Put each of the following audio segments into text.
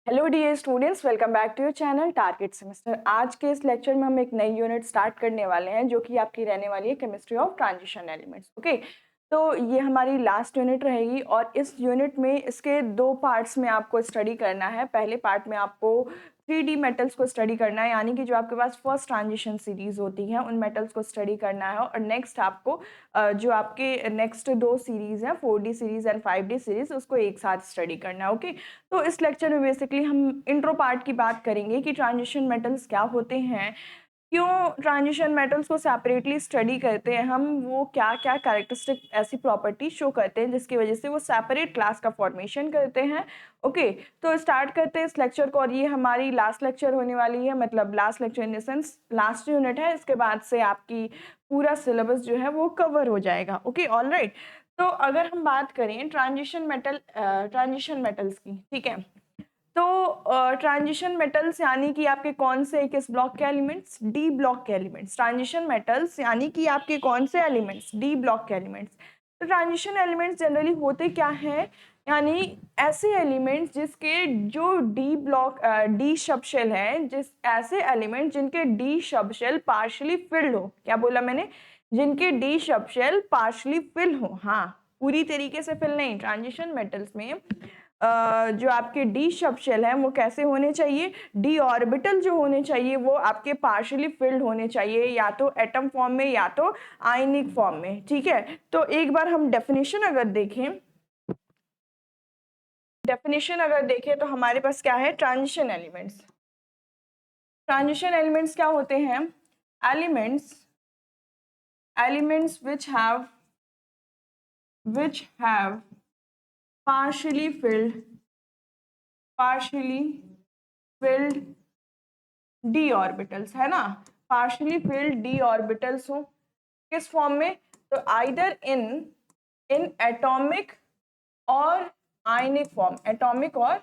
Hello dear students, welcome back to your channel target semester. आज के इस lecture में हम एक नई यूनिट स्टार्ट करने वाले हैं जो कि आपकी रहने वाली है chemistry of transition elements. Okay, तो ये हमारी लास्ट यूनिट रहेगी और इस यूनिट में इसके दो पार्ट्स में आपको स्टडी करना है। पहले पार्ट में आपको 3D मेटल्स को स्टडी करना है, यानी कि जो आपके पास फर्स्ट ट्रांजिशन सीरीज होती हैं उन मेटल्स को स्टडी करना है। और नेक्स्ट आपको जो आपके नेक्स्ट दो सीरीज हैं 4D series and 5D series, उसको एक साथ स्टडी करना है। ओके, तो इस लेक्चर में बेसिकली हम इंट्रो पार्ट की बात करेंगे कि ट्रांजिशन मेटल्स क्या होते हैं, क्यों ट्रांजिशन मेटल्स को सेपरेटली स्टडी करते हैं हम, वो क्या क्या कैरेक्टरिस्टिक ऐसी प्रॉपर्टी शो करते हैं जिसकी वजह से वो सेपरेट क्लास का फॉर्मेशन करते हैं। ओके, तो स्टार्ट करते हैं इस लेक्चर को। और ये हमारी लास्ट लेक्चर होने वाली है, मतलब last lecture in the sense last unit है। इसके बाद से आपकी पूरा सिलेबस जो है वो कवर हो जाएगा। Okay, all right. तो अगर हम बात करें ट्रांजिशन मेटल्स की, ठीक है, तो ट्रांजिशन मेटल्स यानी कि आपके कौन से किस ब्लॉक के एलिमेंट्स, डी ब्लॉक के एलिमेंट्स। ट्रांजिशन मेटल्स यानी कि आपके कौन से एलिमेंट्स, डी ब्लॉक के एलिमेंट्स। तो ट्रांजिशन एलिमेंट्स जनरली होते क्या हैं, यानी ऐसे एलिमेंट्स जिसके जो d block d subshell है, जिस ऐसे एलिमेंट जिनके डी सब शेल पार्शियली फिल्ड हो। क्या बोला मैंने? जिनके डी सब शेल पार्शियली फिल हो, हाँ, पूरी तरीके से फिल नहीं। ट्रांजिशन मेटल्स में जो आपके डी सब शेल हैं वो कैसे होने चाहिए, डी ऑर्बिटल जो होने चाहिए वो आपके पार्शियली फिल्ड होने चाहिए, या तो एटम फॉर्म में या तो आयनिक फॉर्म में। ठीक है, तो एक बार हम डेफिनेशन अगर देखें तो हमारे पास क्या है, ट्रांजिशन एलिमेंट्स। ट्रांजिशन एलिमेंट्स क्या होते हैं? Elements which have partially filled d orbitals, है ना, partially filled d orbitals हो किस फॉर्म में? तो आइदर इन एटॉमिक और आयनिक फॉर्म, एटॉमिक और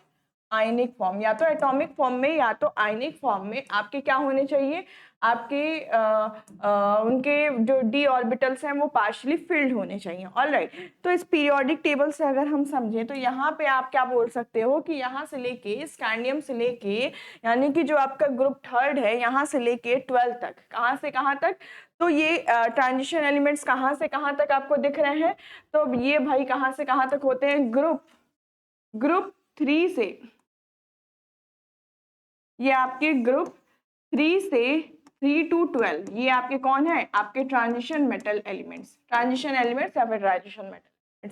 आयनिक फॉर्म, या तो एटॉमिक फॉर्म में या तो आयनिक फॉर्म में आपके क्या होने चाहिए, आपके उनके जो डी ऑर्बिटल्स हैं वो पार्शियली फिल्ड होने चाहिए। ऑलराइट, तो इस पीरियोडिक टेबल से अगर हम समझें तो यहाँ पे आप क्या बोल सकते हो कि यहाँ से लेके स्कैंडियम से लेके, यानी कि जो आपका ग्रुप थर्ड है, यहाँ से लेके 12 तक, कहाँ से कहाँ तक, तो ये ट्रांजिशन एलिमेंट्स कहाँ से कहाँ तक आपको दिख रहे हैं? तो ये भाई कहाँ से कहाँ तक होते हैं? ग्रुप 3 से, ये आपके ग्रुप 3 से 3 to 12, ये आपके कौन है? आपके ट्रांजिशन एलिमेंट्स या फिर ट्रांजिशन मेटल।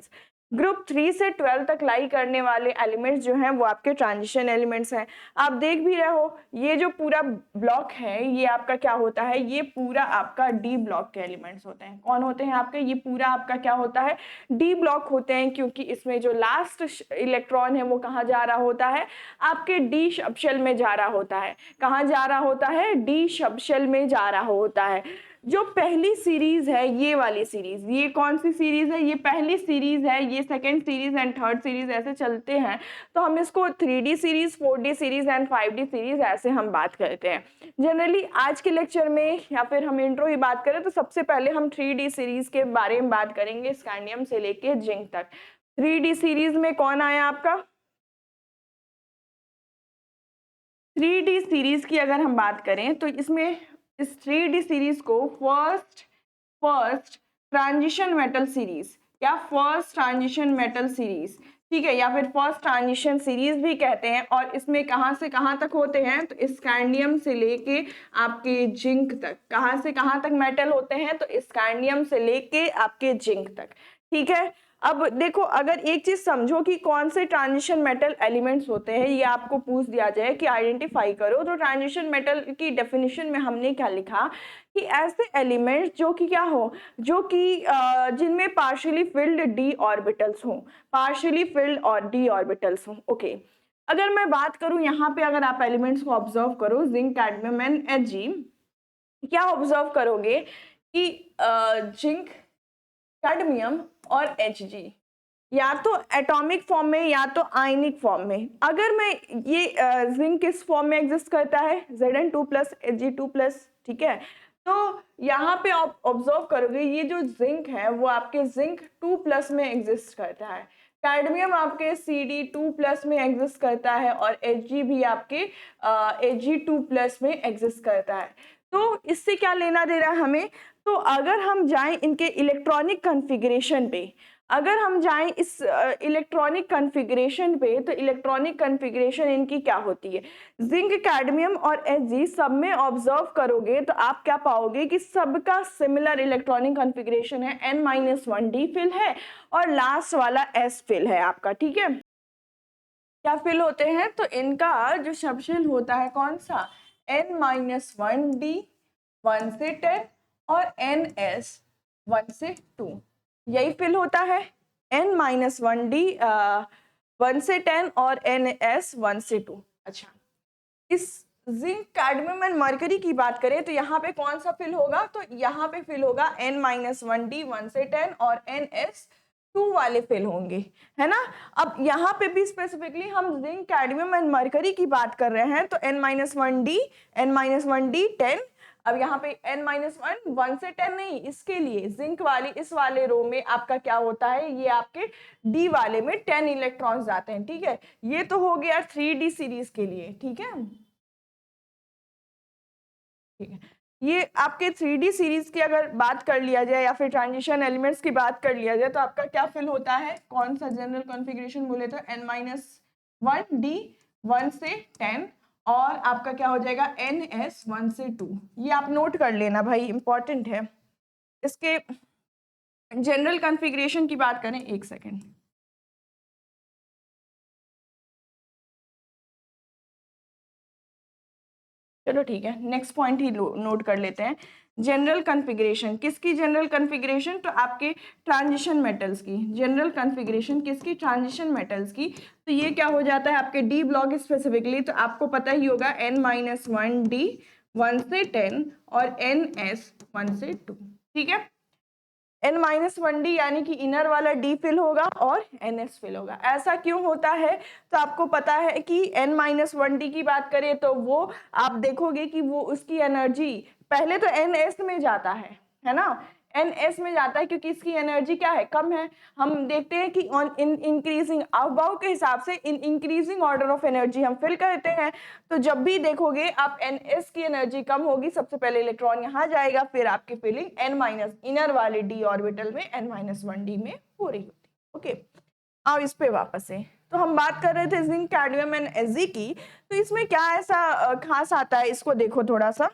ग्रुप 3 से 12 तक लाई करने वाले एलिमेंट्स जो हैं वो आपके ट्रांजिशन एलिमेंट्स हैं। आप देख भी रहे हो ये जो पूरा ब्लॉक है ये आपका क्या होता है, ये पूरा आपका डी ब्लॉक के एलिमेंट्स होते हैं। कौन होते हैं आपके? ये पूरा आपका क्या होता है, डी ब्लॉक होते हैं, क्योंकि इसमें जो लास्ट इलेक्ट्रॉन है वो कहाँ जा रहा होता है? आपके डी सबशेल में जा रहा होता है। कहाँ जा रहा होता है? डी सबशेल में जा रहा होता है। जो पहली सीरीज है, ये वाली सीरीज, ये कौन सी सीरीज है? ये पहली सीरीज है, ये second series and third series ऐसे चलते हैं, तो हम इसको 3D series, 4D series and 5D series ऐसे हम बात करते हैं जनरली। आज के लेक्चर में या फिर हम इंट्रो ही बात करें तो सबसे पहले हम 3D सीरीज के बारे में बात करेंगे, स्कैंडियम से लेके जिंक तक। 3D सीरीज में कौन आया आपका? 3D सीरीज की अगर हम बात करें तो इसमें इस 3D सीरीज को फर्स्ट ट्रांजिशन मेटल सीरीज, या फर्स्ट ट्रांजिशन मेटल सीरीज, ठीक है, या फिर फर्स्ट ट्रांजिशन सीरीज भी कहते हैं। और इसमें कहां से कहां तक होते हैं? तो स्कैंडियम से लेके आपके जिंक तक। कहां से कहां तक मेटल होते हैं? तो स्कैंडियम से लेके आपके जिंक तक। ठीक है, अब देखो, अगर एक चीज समझो कि कौन से ट्रांजिशन मेटल एलिमेंट्स होते हैं, ये आपको पूछ दिया जाए कि आइडेंटिफाई करो, तो ट्रांजिशन मेटल की डेफिनेशन में हमने क्या लिखा कि ऐसे एलिमेंट्स जो कि क्या हो, जो कि जिनमें पार्शियली फिल्ड डी ऑर्बिटल्स हो, पार्शियली फिल्ड और डी ऑर्बिटल्स हो। ओके, अगर मैं बात करूं यहाँ पे, अगर आप एलिमेंट्स को ऑब्जर्व करो, जिंक, कैडमियम एंड Hg, क्या ऑब्जर्व करोगे कि जिंक, कैडमियम और Hg या तो एटॉमिक फॉर्म में या तो आयनिक फॉर्म में। अगर मैं ये जिंक किस फॉर्म में एग्जिस्ट करता है? Zn2 प्लस Hg2 प्लस, ठीक है, तो यहाँ पे आप ऑब्जर्व करोगे ये जो जिंक है वो आपके जिंक 2 प्लस में एग्जिस्ट करता है। कैडमियम आपके Cd2+ में एग्जिस्ट करता है और Hg भी आपके Hg2+ में एग्जिस्ट करता है। तो इससे क्या लेना देना हमें, तो अगर हम जाएं इनके इलेक्ट्रॉनिक कॉन्फ़िगरेशन पे, अगर हम जाएं इस इलेक्ट्रॉनिक कॉन्फ़िगरेशन पे, तो इलेक्ट्रॉनिक कॉन्फ़िगरेशन इनकी क्या होती है, जिंक, कैडमियम और Hg सब में ऑब्जर्व करोगे तो आप क्या पाओगे कि सबका सिमिलर इलेक्ट्रॉनिक कॉन्फ़िगरेशन है, N-1d फिल है और लास्ट वाला S फिल है आपका, ठीक है। क्या फिल होते हैं, तो इनका जो सबशेल होता है कौन सा, N-1d 1 से 10 और NS 1 से 2, यही फिल होता है, N-1d 1 से 10 और NS 1 से 2। अच्छा, इस जिंक, कैडमियम एंड मरकरी की बात करें तो यहाँ पे कौन सा फिल होगा, तो यहाँ पे फिल होगा N-1d 1 से 10 और NS 2 वाले फिल होंगे, है ना। अब यहाँ पे भी स्पेसिफिकली हम जिंक, कैडमियम एंड मरकरी की बात कर रहे हैं, तो N-1d 10। अब यहाँ पे N-1 1 से 10 नहीं, इसके लिए जिंक वाली इस वाले रो में आपका क्या होता है, ये आपके डी वाले में 10 इलेक्ट्रॉन्स जाते हैं, ठीक है। ये तो हो गया 3D सीरीज के लिए, ठीक है, ठीक है। ये आपके 3D सीरीज की अगर बात कर लिया जाए या फिर ट्रांजिशन एलिमेंट्स की बात कर लिया जाए, तो आपका क्या फिल होता है, कौन सा जनरल कॉन्फ़िगरेशन बोले तो N-1d 1 से 10 और आपका क्या हो जाएगा NS 1 से 2। ये आप नोट कर लेना भाई, इंपॉर्टेंट है। इसके जनरल कॉन्फ़िगरेशन की बात करें, एक सेकेंड, चलो ठीक है, नेक्स्ट पॉइंट ही नोट कर लेते हैं। जनरल कॉन्फ़िगरेशन किसकी, जनरल कॉन्फ़िगरेशन तो आपके ट्रांजिशन मेटल्स की, जनरल कॉन्फ़िगरेशन किसकी, ट्रांजिशन मेटल्स की। तो ये क्या हो जाता है आपके डी ब्लॉक स्पेसिफिकली, तो आपको पता ही होगा N-1d 1 से 10 और NS 1 से 2, ठीक है। N-1d यानी कि इनर वाला D फिल होगा और NS फिल होगा। ऐसा क्यों होता है, तो आपको पता है कि N-1d की बात करें तो वो आप देखोगे कि वो उसकी एनर्जी पहले तो NS में जाता है ना, NS में जाता है क्योंकि इसकी एनर्जी क्या है, कम है। हम देखते हैं कि ऑन इन इंक्रीजिंग अबाउ के हिसाब से in increasing order of energy हम फिल करते हैं। तो जब भी देखोगे आप NS की एनर्जी कम होगी, सबसे पहले इलेक्ट्रॉन यहाँ जाएगा, फिर आपकी फिलिंग N- इनर वाले d ऑर्बिटल में N-1d में हो रही होती है, ओके। अब इस पे वापस से, तो हम बात कर रहे थे जिंक, कैडमियम एंड Hg की, तो इसमें क्या ऐसा खास आता है, इसको देखो थोड़ा सा।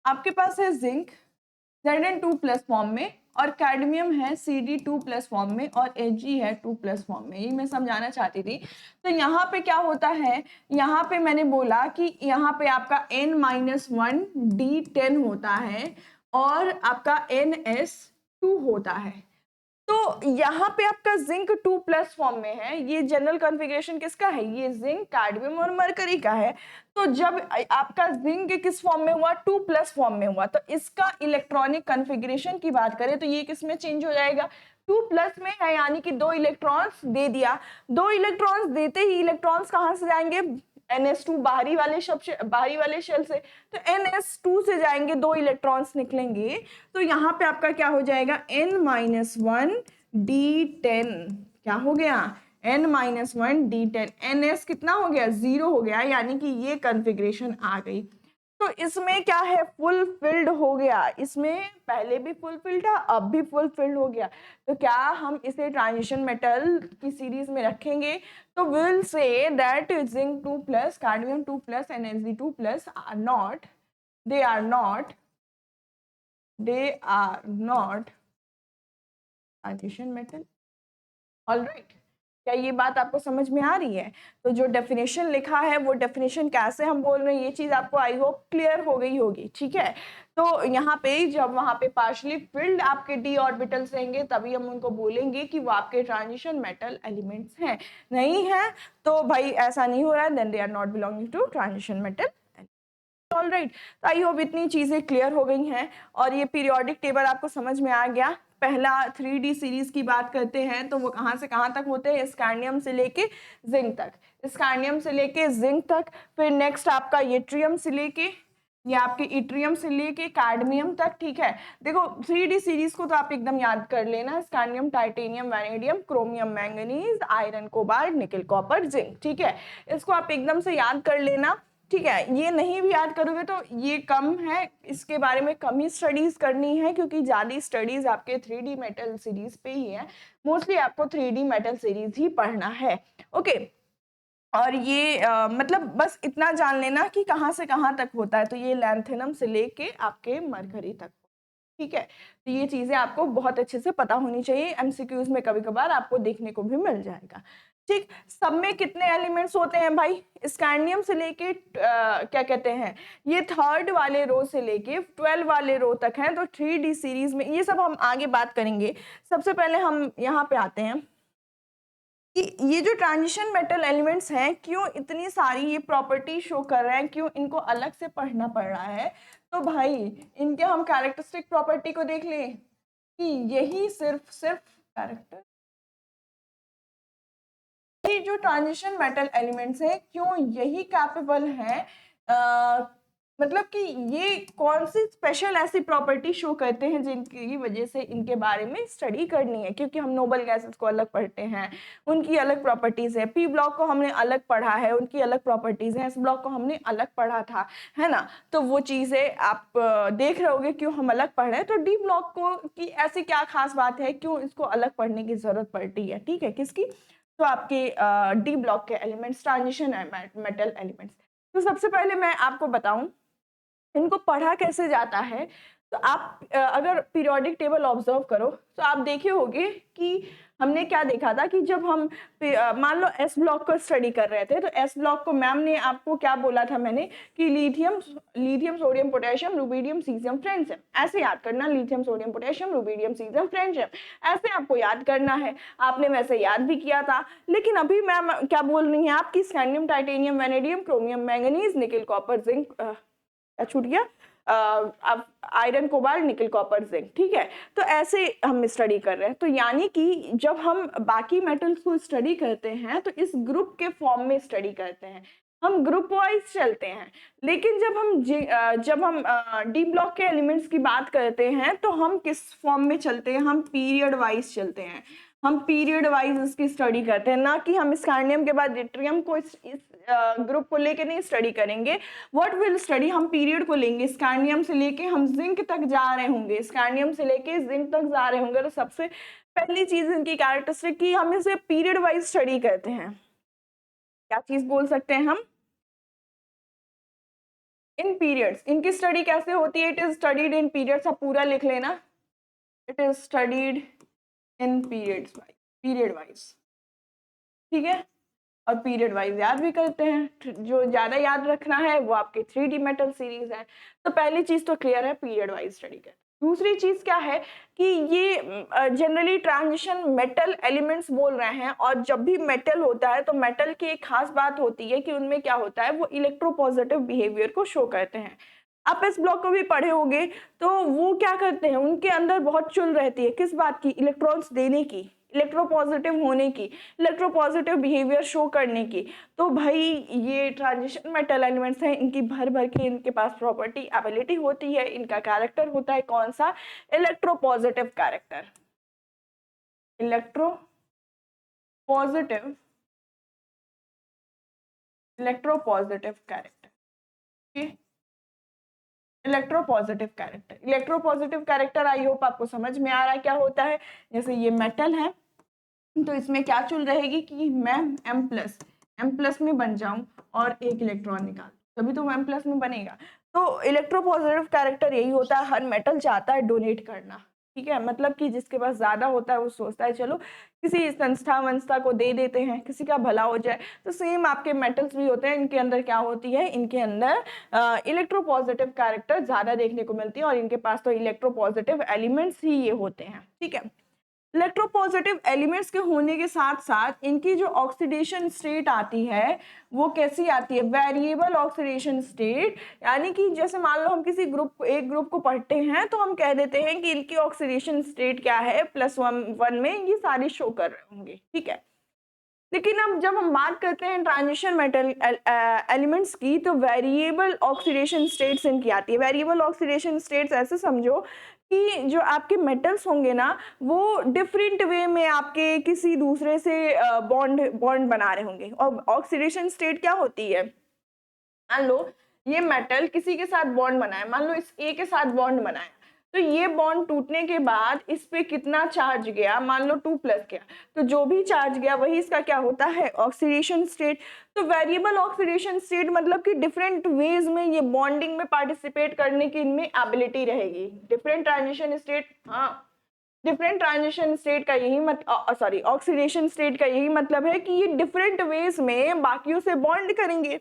आपके पास है जिंक Zn2+ फॉर्म में और कैडमियम है Cd2+ फॉर्म में और Hg है 2+ फॉर्म में, ये मैं समझाना चाहती थी। तो यहाँ पे क्या होता है, यहाँ पे मैंने बोला कि यहाँ पे आपका N-1d 10 होता है और आपका NS 2 होता है। तो यहाँ पे आपका जिंक 2+ फॉर्म में है, ये जनरल कॉन्फ़िगरेशन किसका है, ये जिंक, कैडमियम और मरकरी का है। तो जब आपका जिंक किस फॉर्म में हुआ, 2+ फॉर्म में हुआ, तो इसका इलेक्ट्रॉनिक कॉन्फ़िगरेशन की बात करें तो ये किस में चेंज हो जाएगा, 2+ में है, यानी कि 2 इलेक्ट्रॉन्स दे दिया। 2 इलेक्ट्रॉन्स देते ही इलेक्ट्रॉन्स कहाँ से जाएंगे, NS2 बाहरी वाले शेल से, तो NS2 से जाएंगे, 2 इलेक्ट्रॉन्स निकलेंगे। तो यहाँ पे आपका क्या हो जाएगा N-1d 10, क्या हो गया N-1d 10, NS कितना हो गया 0 हो गया, यानी कि ये कॉन्फ़िगरेशन आ गई। तो इसमें क्या है, फुल फिल्ड हो गया, इसमें पहले भी फुल फिल्ड था, अब भी फुल फिल्ड हो गया। तो क्या हम इसे ट्रांजिशन मेटल की सीरीज में रखेंगे, तो will say that zinc 2+, cadmium 2+ and Hg2+ are not, they are not transition metal, alright. क्या ये बात आपको समझ में आ रही है, तो जो डेफिनेशन लिखा है वो डेफिनेशन कैसे हम बोल रहे हैं, ये चीज आपको आई होप क्लियर हो गई होगी, ठीक है। तो यहाँ पे जब वहां पे पार्शली फिल्ड आपके d ऑर्बिटल्स रहेंगे तभी हम उनको बोलेंगे कि वो आपके ट्रांजिशन मेटल एलिमेंट्स हैं, नहीं है तो भाई ऐसा नहीं हो रहा है, then they are not belonging to transition metal, alright. तो आई होप इतनी चीजें क्लियर हो गई हैं और ये पीरियोडिक टेबल आपको समझ में आ गया। पहला 3D सीरीज की बात करते हैं तो वो कहाँ से कहाँ तक होते हैं, स्कैंडियम से लेके जिंक तक, स्कैंडियम से लेके जिंक तक, फिर नेक्स्ट आपका येट्रियम से लेके ये आपके इट्रियम से लेके कैडमियम तक, ठीक है। देखो 3D सीरीज को तो आप एकदम याद कर लेना, scandium, titanium, vanadium, chromium, manganese, iron, cobalt, निकल, कॉपर, जिंक, ठीक है। इसको आप एकदम से याद कर लेना, ठीक है। ये नहीं भी याद करोगे तो ये कम है, इसके बारे में कम ही स्टडीज करनी है, क्योंकि ज्यादा स्टडीज आपके 3D मेटल सीरीज पे ही है। मोस्टली आपको 3D मेटल सीरीज ही पढ़ना है, ओके। और ये मतलब बस इतना जान लेना कि कहाँ से कहाँ तक होता है, तो ये लैंथेनम से लेके आपके मरकरी तक, ठीक है। तो ये चीजें आपको बहुत अच्छे से पता होनी चाहिए, एमसीक्यूज में कभी कभार आपको देखने को भी मिल जाएगा, ठीक। सब में कितने एलिमेंट्स होते हैं भाई, स्कैंडियम से लेके क्या कहते हैं, ये थर्ड वाले रो से लेके 12 वाले रो तक हैं, तो 3D सीरीज में ये सब हम आगे बात करेंगे। सबसे पहले हम यहाँ पे आते हैं कि ये जो ट्रांजिशन मेटल एलिमेंट्स हैं क्यों इतनी सारी ये प्रॉपर्टी शो कर रहे हैं, क्यों इनको अलग से पढ़ना पड़ रहा है। तो भाई इनके हम कैरेक्टरिस्टिक प्रॉपर्टी को देख लें कि यही सिर्फ कैरेक्टर, ये जो ट्रांजिशन मेटल एलिमेंट्स हैं क्यों यही कैपेबल हैं, मतलब कि ये कौन सी स्पेशल ऐसी प्रॉपर्टी शो करते हैं जिनकी वजह से इनके बारे में स्टडी करनी है, क्योंकि हम नोबल गैसेस को अलग पढ़ते हैं, उनकी अलग प्रॉपर्टीज है। पी ब्लॉक को हमने अलग पढ़ा है, उनकी अलग प्रॉपर्टीज हैं। एस ब्लॉक को हमने अलग पढ़ा था, है ना। तो वो चीजें आप देख रहे होगे क्यों हम अलग पढ़ रहे हैं। तो डी ब्लॉक को की ऐसी क्या खास बात है, क्यों इसको अलग पढ़ने की जरूरत पड़ती है, ठीक है, किसकी, तो आपके डी ब्लॉक के एलिमेंट्स, ट्रांजिशन मेटल एलिमेंट्स। तो सबसे पहले मैं आपको बताऊं इनको पढ़ा कैसे जाता है। तो आप अगर पीरियोडिक टेबल ऑब्जर्व करो तो आप देखे होंगे कि हमने क्या देखा था कि जब हम मान लो एस ब्लॉक को स्टडी कर रहे थे, तो एस ब्लॉक को मैम ने आपको क्या बोला था, मैंने कि lithium sodium potassium rubidium caesium francium, ऐसे याद करना, lithium sodium potassium rubidium caesium francium, ऐसे आपको याद करना है। आपने वैसे याद भी किया था, लेकिन अभी मैम क्या बोल रही है आपकी, scandium, titanium, vanadium, chromium, manganese, निकल, कॉपर, जिंक, छूट गया, अब आयरन, कोबाल्ट, निकल, कॉपर, जिंक, ठीक है। तो ऐसे हम स्टडी कर रहे हैं। तो यानी कि जब हम बाकी मेटल्स को स्टडी करते हैं तो इस ग्रुप के फॉर्म में स्टडी करते हैं, हम ग्रुप वाइज चलते हैं। लेकिन जब हम डी ब्लॉक के एलिमेंट्स की बात करते हैं तो हम किस फॉर्म में चलते हैं, हम पीरियड वाइज चलते हैं। हम पीरियड वाइज इसकी स्टडी करते हैं, ना कि हम स्कैंडियम के बाद इट्रियम को इस ग्रुप को लेके नहीं स्टडी करेंगे। व्हाट विल स्टडी, हम पीरियड को लेंगे, स्कैंडियम से लेके हम जिंक तक जा रहे होंगे, स्कैंडियम से लेके जिंक तक जा रहे होंगे। तो सबसे पहली चीज इनकी कैरेक्टरिस्टिक की हम इसे पीरियड वाइज स्टडी करते हैं। क्या चीज बोल सकते हैं हम, इन पीरियड्स। इनकी स्टडी कैसे होती है, it is studied in periods, आप पूरा लिख लेना, it is studied in periods, period wise, ठीक है। और पीरियड वाइज याद भी करते हैं, जो ज्यादा याद रखना है वो आपके 3D मेटल सीरीज है। तो पहली चीज तो क्लियर है, पीरियड वाइज स्टडी कर। दूसरी चीज क्या है कि ये जनरली ट्रांजिशन मेटल एलिमेंट्स बोल रहे हैं, और जब भी मेटल होता है तो मेटल की एक खास बात होती है कि उनमें क्या होता है, वो इलेक्ट्रोपॉजिटिव बिहेवियर को शो करते हैं। आप इस ब्लॉक को भी पढ़े होंगे, तो वो क्या करते हैं, उनके अंदर बहुत चुल रहती है, किस बात की, इलेक्ट्रॉन्स देने की, इलेक्ट्रोपॉजिटिव होने की, इलेक्ट्रोपॉजिटिव बिहेवियर शो करने की। तो भाई ये ट्रांजिशन मेटल एलिमेंट्स हैं, इनकी भर भर के इनके पास प्रॉपर्टी एबिलिटी होती है। इनका कैरेक्टर होता है कौन सा, electropositive character, electropositive, electropositive character, ठीक, electropositive character. Electropositive character I hope आपको समझ में आ रहा है क्या होता है। जैसे ये मेटल है तो इसमें क्या चुल रहेगी कि मैं एम प्लस में बन जाऊं और एक इलेक्ट्रॉन निकाल, तभी तो एम प्लस में बनेगा। तो इलेक्ट्रोपॉजिटिव कैरेक्टर यही होता है, हर मेटल चाहता है डोनेट करना, ठीक है। मतलब कि जिसके पास ज्यादा होता है वो सोचता है चलो किसी संस्था वंस्था को दे देते हैं, किसी का भला हो जाए। तो सेम आपके मेटल्स भी होते हैं, इनके अंदर क्या होती है, इनके अंदर इलेक्ट्रोपॉजिटिव कैरेक्टर ज्यादा देखने को मिलती है, और इनके पास तो इलेक्ट्रोपॉजिटिव एलिमेंट्स ही ये होते हैं, ठीक है। इलेक्ट्रोपॉजिटिव एलिमेंट्स के होने के साथ साथ इनकी जो ऑक्सीडेशन स्टेट आती है वो कैसी आती है, वेरिएबल ऑक्सीडेशन स्टेट। यानी कि जैसे मान लो हम किसी एक ग्रुप को पढ़ते हैं तो हम कह देते हैं कि इनकी ऑक्सीडेशन स्टेट क्या है, +1 में ये सारी शो कर रहे होंगे, ठीक है। लेकिन अब जब हम बात करते हैं ट्रांजिशन मेटल एलिमेंट्स की, तो वेरिएबल ऑक्सीडेशन स्टेट्स इनकी आती है। वेरिएबल ऑक्सीडेशन स्टेट्स ऐसे समझो कि जो आपके मेटल्स होंगे ना, वो डिफरेंट वे में आपके किसी दूसरे से बॉन्ड बॉन्ड बना रहे होंगे। और ऑक्सीडेशन स्टेट क्या होती है, मान लो ये मेटल किसी के साथ बॉन्ड बनाए, मान लो इस ए के साथ बॉन्ड बनाए, तो ये बॉन्ड टूटने के बाद इस पे कितना चार्ज गया, मान लो 2 प्लस गया, तो जो भी चार्ज गया वही इसका क्या होता है, ऑक्सीडेशन स्टेट। तो वेरिएबल ऑक्सीडेशन स्टेट मतलब कि डिफरेंट वेज में ये बॉन्डिंग में पार्टिसिपेट करने की इनमें एबिलिटी रहेगी। डिफरेंट ट्रांजिशन स्टेट, हाँ, डिफरेंट ट्रांजिशन स्टेट का यही सॉरी ऑक्सीडेशन स्टेट का यही मतलब है कि ये डिफरेंट वेज में बाकियों से बॉन्ड करेंगे।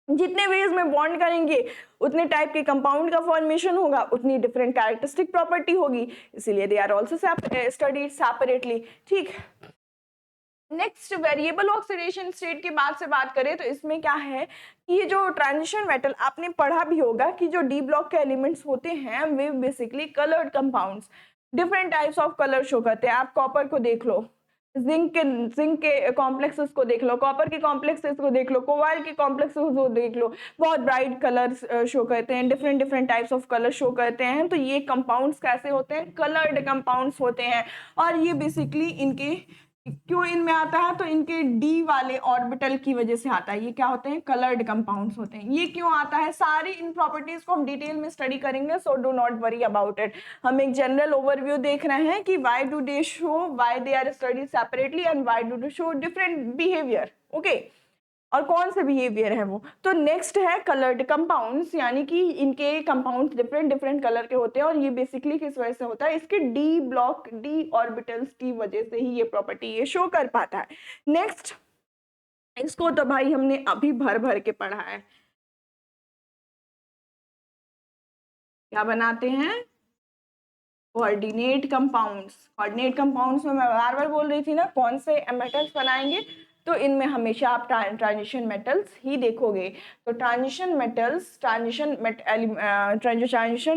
जितने वेज में बॉन्ड करेंगे उतने टाइप के कंपाउंड का फॉर्मेशन होगा, उतनी डिफरेंट कैरेक्टरिस्टिक प्रॉपर्टी होगी, इसीलिए they are also studied separately. ठीक, नेक्स्ट वेरिएबल ऑक्सीडेशन स्टेट के बाद से बात करें तो इसमें क्या है कि ये जो ट्रांजिशन मेटल आपने पढ़ा भी होगा कि जो डी ब्लॉक के एलिमेंट्स होते हैं वे basically coloured compounds, different types of colour show करते हैं। आप कॉपर को देख लो, जिंक के कॉम्प्लेक्सेस को देख लो, कॉपर के कॉम्प्लेक्सेस को देख लो, कोबाल्ट के कॉम्प्लेक्सेस को देख लो, बहुत ब्राइट कलर्स शो करते हैं, different different types of colour show करते हैं। तो ये कंपाउंड्स कैसे होते हैं, कलर्ड कंपाउंड्स होते हैं। और ये बेसिकली इनके क्यों इनमें आता है, तो इनके डी वाले ऑर्बिटल की वजह से आता है। ये क्या होते हैं, कलर्ड कंपाउंड्स होते हैं। ये क्यों आता है, सारी इन प्रॉपर्टीज को हम डिटेल में स्टडी करेंगे, so do not worry about it. हम एक जनरल ओवरव्यू देख रहे हैं कि why do they show, why they are studied separately and why do they show different behaviour, okay, और कौन से बिहेवियर है वो। तो नेक्स्ट है कलर्ड कंपाउंड्स, यानी कि इनके कंपाउंड्स डिफरेंट डिफरेंट कलर के होते हैं। और ये बेसिकली किस वजह से होता है, इसके डी ब्लॉक डी ऑर्बिटल्स की वजह से ही ये प्रॉपर्टी ये शो कर पाता है। नेक्स्ट, इसको तो भाई हमने अभी भर भर के पढ़ा है। क्या बनाते हैं, कोऑर्डिनेट कंपाउंड्स। कोऑर्डिनेट कंपाउंड्स में मैं बार बार बोल रही थी ना, कौन से मेटल्स बनाएंगे, तो इनमें हमेशा आप ट्रांजिशन मेटल्स ही देखोगे। तो ट्रांजिशन मेटल्स, ट्रांजिशन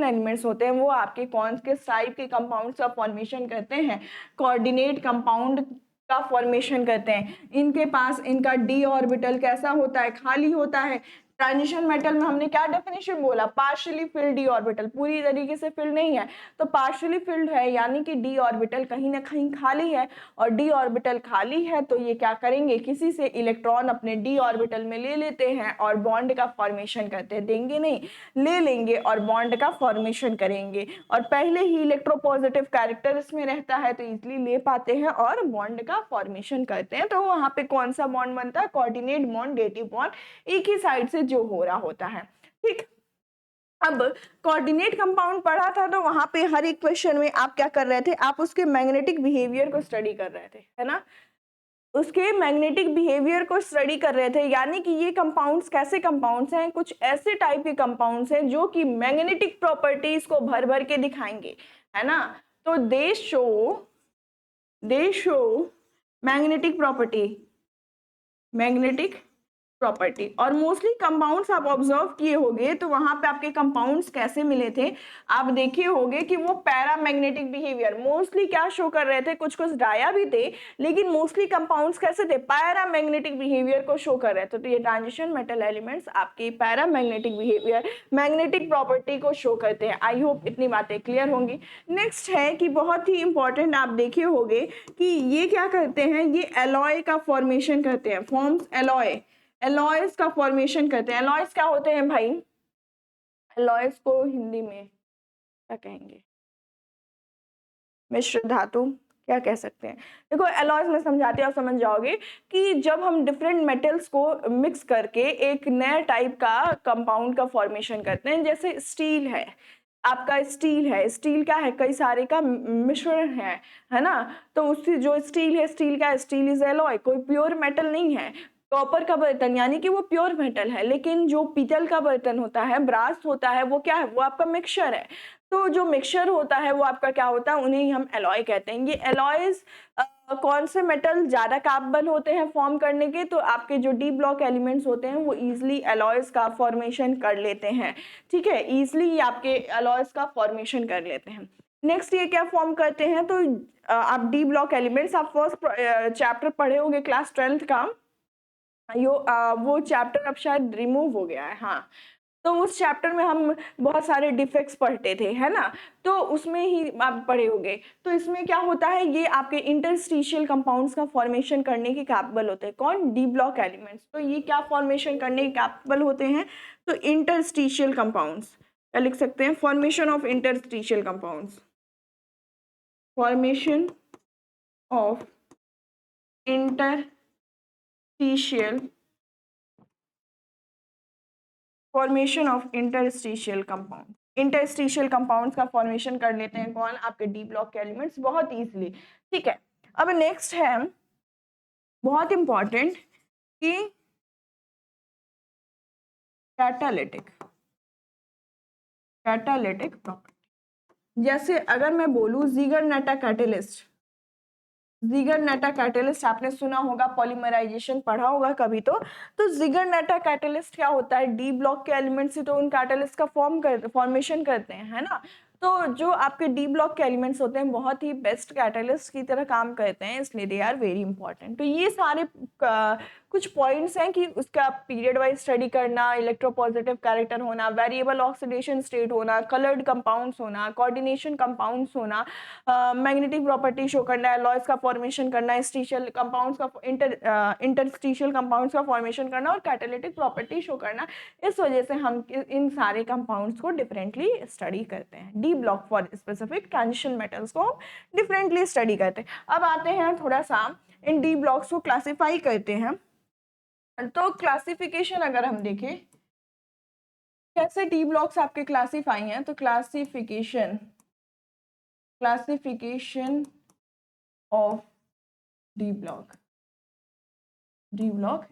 एलिमेंट्स होते हैं वो आपके कौन के टाइप के कंपाउंड्स का फॉर्मेशन करते हैं, कोऑर्डिनेट कंपाउंड का फॉर्मेशन करते हैं। इनके पास इनका डी ऑर्बिटल कैसा होता है, खाली होता है। ट्रांजिशन मेटल में हमने क्या डेफिनेशन बोला, पार्शियली फिल्ड डी ऑर्बिटल, पूरी तरीके से फिल्ड नहीं है, तो पार्शियली फिल्ड है, यानी कि डी ऑर्बिटल कहीं ना कहीं खाली है। और डी ऑर्बिटल खाली है तो ये क्या करेंगे, किसी से इलेक्ट्रॉन अपने डी ऑर्बिटल में ले लेते हैं और बॉन्ड का फॉर्मेशन करते हैं। देंगे नहीं, ले लेंगे और बॉन्ड का फॉर्मेशन करेंगे। और पहले ही इलेक्ट्रोपॉजिटिव कैरेक्टर इसमें रहता है तो इजिली ले पाते हैं और बॉन्ड का फॉर्मेशन करते हैं। तो वहां पे कौन सा बॉन्ड बनता है, कोऑर्डिनेट बॉन्ड, डेटिव बॉन्ड, एक ही साइड से जो हो रहा होता है। ठीक, अब कोऑर्डिनेट कंपाउंड पढ़ा था तो वहां पे हर एक क्वेश्चन में आप क्या कर रहे थे, आप उसके मैग्नेटिक बिहेवियर को स्टडी कर रहे थे, है ना, उसके मैग्नेटिक बिहेवियर को स्टडी कर रहे थे। यानी कि ये कंपाउंड्स कैसे कंपाउंड्स हैं, कुछ ऐसे टाइप के कंपाउंड्स हैं जो कि मैग्नेटिक प्रॉपर्टीज को भर भर के दिखाएंगे, है ना। तो दे show magnetic property, magnetic property. और मोस्टली कंपाउंड्स आप ऑब्जर्व किए होंगे तो वहां पे आपके कंपाउंड्स कैसे मिले थे, आप देखे होंगे कि वो पैरामैग्नेटिक बिहेवियर मोस्टली क्या शो कर रहे थे, कुछ कुछ डाया भी थे लेकिन मोस्टली कंपाउंड्स कैसे थे, पैरामैग्नेटिक बिहेवियर को शो कर रहे थे। तो ये ट्रांजिशन मेटल एलिमेंट्स आपकी पैरामैग्नेटिक बिहेवियर, मैग्नेटिक प्रॉपर्टी को शो करते हैं। आई होप इतनी बातें क्लियर होंगी। नेक्स्ट है कि बहुत ही इंपॉर्टेंट, आप देखे होंगे कि ये क्या करते हैं, ये एलॉय का फॉर्मेशन करते हैं, फॉर्म्स एलॉय, एलॉयज का फॉर्मेशन करते हैं। एलॉयज क्या होते हैं भाई, एलॉयज को हिंदी में क्या कहेंगे, मिश्र धातु क्या कह सकते हैं। देखो एलॉयज में समझाते हैं, आप समझ जाओगे कि जब हम डिफरेंट मेटल्स को मिक्स करके एक नया टाइप का कंपाउंड का फॉर्मेशन करते हैं, जैसे स्टील है, आपका स्टील है, स्टील क्या है, कई सारे का मिश्रण है ना। तो उससे जो स्टील है, स्टील का, स्टील इज एलॉय, कोई प्योर मेटल नहीं है। कॉपर का बर्तन यानी कि वो प्योर मेटल है, लेकिन जो पीतल का बर्तन होता है, ब्रास होता है, वो क्या है, वो आपका मिक्सचर है। तो जो मिक्सचर होता है वो आपका क्या होता है, उन्हें हम एलॉय कहते हैं। ये एलॉयज कौन से मेटल ज्यादा कैपेबल होते हैं फॉर्म करने के, तो आपके जो डी ब्लॉक एलिमेंट्स होते हैं वो इजिली एलॉयज का फॉर्मेशन कर लेते हैं। ठीक है, इजिली आपके एलॉयज का फॉर्मेशन कर लेते हैं। नेक्स्ट ये क्या फॉर्म करते हैं, तो आप डी ब्लॉक एलिमेंट्स, आप फर्स्ट चैप्टर पढ़े होंगे क्लास 12th का, वो चैप्टर अब शायद रिमूव हो गया है, हाँ। तो उस चैप्टर में हम बहुत सारे डिफेक्ट्स पढ़ते थे, है ना, तो उसमें ही आप पढ़े होंगे। तो इसमें क्या होता है, ये आपके इंटरस्टिशियल कंपाउंड्स का फॉर्मेशन करने के कैपेबल होते हैं। कौन? D block elements. तो ये क्या फॉर्मेशन करने के कैपेबल होते हैं? तो इंटरस्टिशियल कंपाउंड्स। क्या लिख सकते हैं? Formation of interstitial compounds, formation of interstitial, formation of interstitial compound. Interstitial compounds का फॉर्मेशन कर लेते हैं कौन? आपके डी ब्लॉक के एलिमेंट्स, बहुत इजीली। ठीक है, अब नेक्स्ट है बहुत इंपॉर्टेंट कि कैटालिटिक, कैटालिटिक प्रॉपर्टी। जैसे अगर मैं बोलूं ज़िगरनैटा कैटलिस्ट, ज़िगरनैटा कैटलिस्ट आपने सुना होगा, पॉलीमराइजेशन पढ़ा होगा कभी तो ज़िगरनैटा कैटलिस्ट क्या होता है? डी ब्लॉक के एलिमेंट्स से तो उन कैटलिस्ट का फॉर्मेशन करते हैं, है ना। तो जो आपके डी ब्लॉक के एलिमेंट्स होते हैं बहुत ही बेस्ट कैटलिस्ट की तरह काम करते हैं, इसलिए दे आर वेरी इंपॉर्टेंट। तो ये सारे कुछ पॉइंट्स हैं कि उसका पीरियड वाइज स्टडी करना, इलेक्ट्रोपॉजिटिव कैरेक्टर होना, वेरिएबल ऑक्सीडेशन स्टेट होना, कलर्ड कंपाउंड्स होना, कोऑर्डिनेशन कंपाउंड्स होना, मैग्नेटिक प्रॉपर्टी शो करना, एलॉयज का फॉर्मेशन करना, स्टिशियल कंपाउंड्स का इंटरस्टिशियल कंपाउंड्स का फॉर्मेशन करना और कैटालिटिक प्रॉपर्टी शो करना। इस वजह से हम इन सारे कंपाउंड्स को डिफरेंटली स्टडी करते हैं। D block for specific transition metals को हम डिफरेंटली स्टडी करते हैं। अब आते हैं थोड़ा सा इन डी ब्लॉक्स को क्लासीफाई करते हैं। तो क्लासिफिकेशन अगर हम देखें कैसे डी ब्लॉक्स आपके क्लासीफाई हैं, तो classification of D block, D block.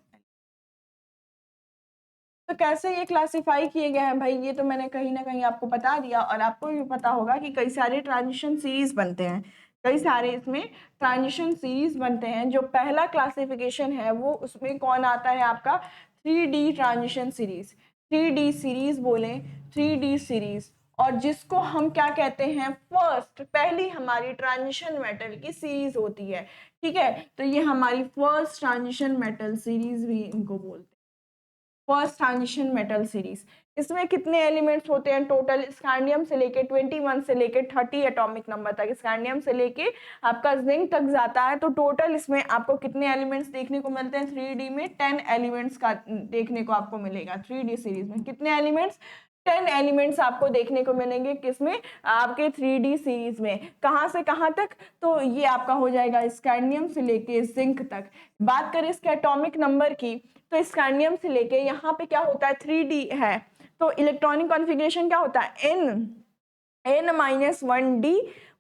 तो कैसे ये क्लासिफाई किए गए हैं भाई, ये तो मैंने कहीं ना कहीं आपको बता दिया, और आपको भी पता होगा कि कई सारे ट्रांजिशन सीरीज बनते हैं, कई सारे इसमें ट्रांजिशन सीरीज बनते हैं। जो पहला क्लासिफिकेशन है वो उसमें कौन आता है आपका? 3D transition series, 3D series बोले, 3D सीरीज। और जिसको हम क्या कहते हैं? फर्स्ट, पहली हमारी ट्रांजिशन मेटल की सीरीज होती है, ठीक है। तो ये हमारी फर्स्ट ट्रांजिशन मेटल सीरीज भी इनको बोलते हैं, फर्स्ट ट्रांजिशन मेटल सीरीज। इसमें कितने एलिमेंट्स होते हैं टोटल? स्कैंडियम से लेके 21 से लेके 30 एटॉमिक नंबर तक, स्कैंडियम से लेके आपका जिंक तक जाता है। तो टोटल इसमें आपको कितने एलिमेंट्स देखने को मिलते हैं? 3D में 10 एलिमेंट्स का देखने को आपको मिलेगा। 3D सीरीज में कितने एलिमेंट्स? 10 एलिमेंट्स आपको देखने को मिलेंगे। किसमें? आपके 3D सीरीज में। कहाँ से कहाँ तक? तो ये आपका हो जाएगा स्कैंडियम से लेके जिंक तक। बात करें इसके एटॉमिक नंबर की, तो स्कैंडियम से लेके यहाँ पे क्या होता है? 3D है, तो इलेक्ट्रॉनिक कॉन्फ़िगरेशन क्या होता है? n-1d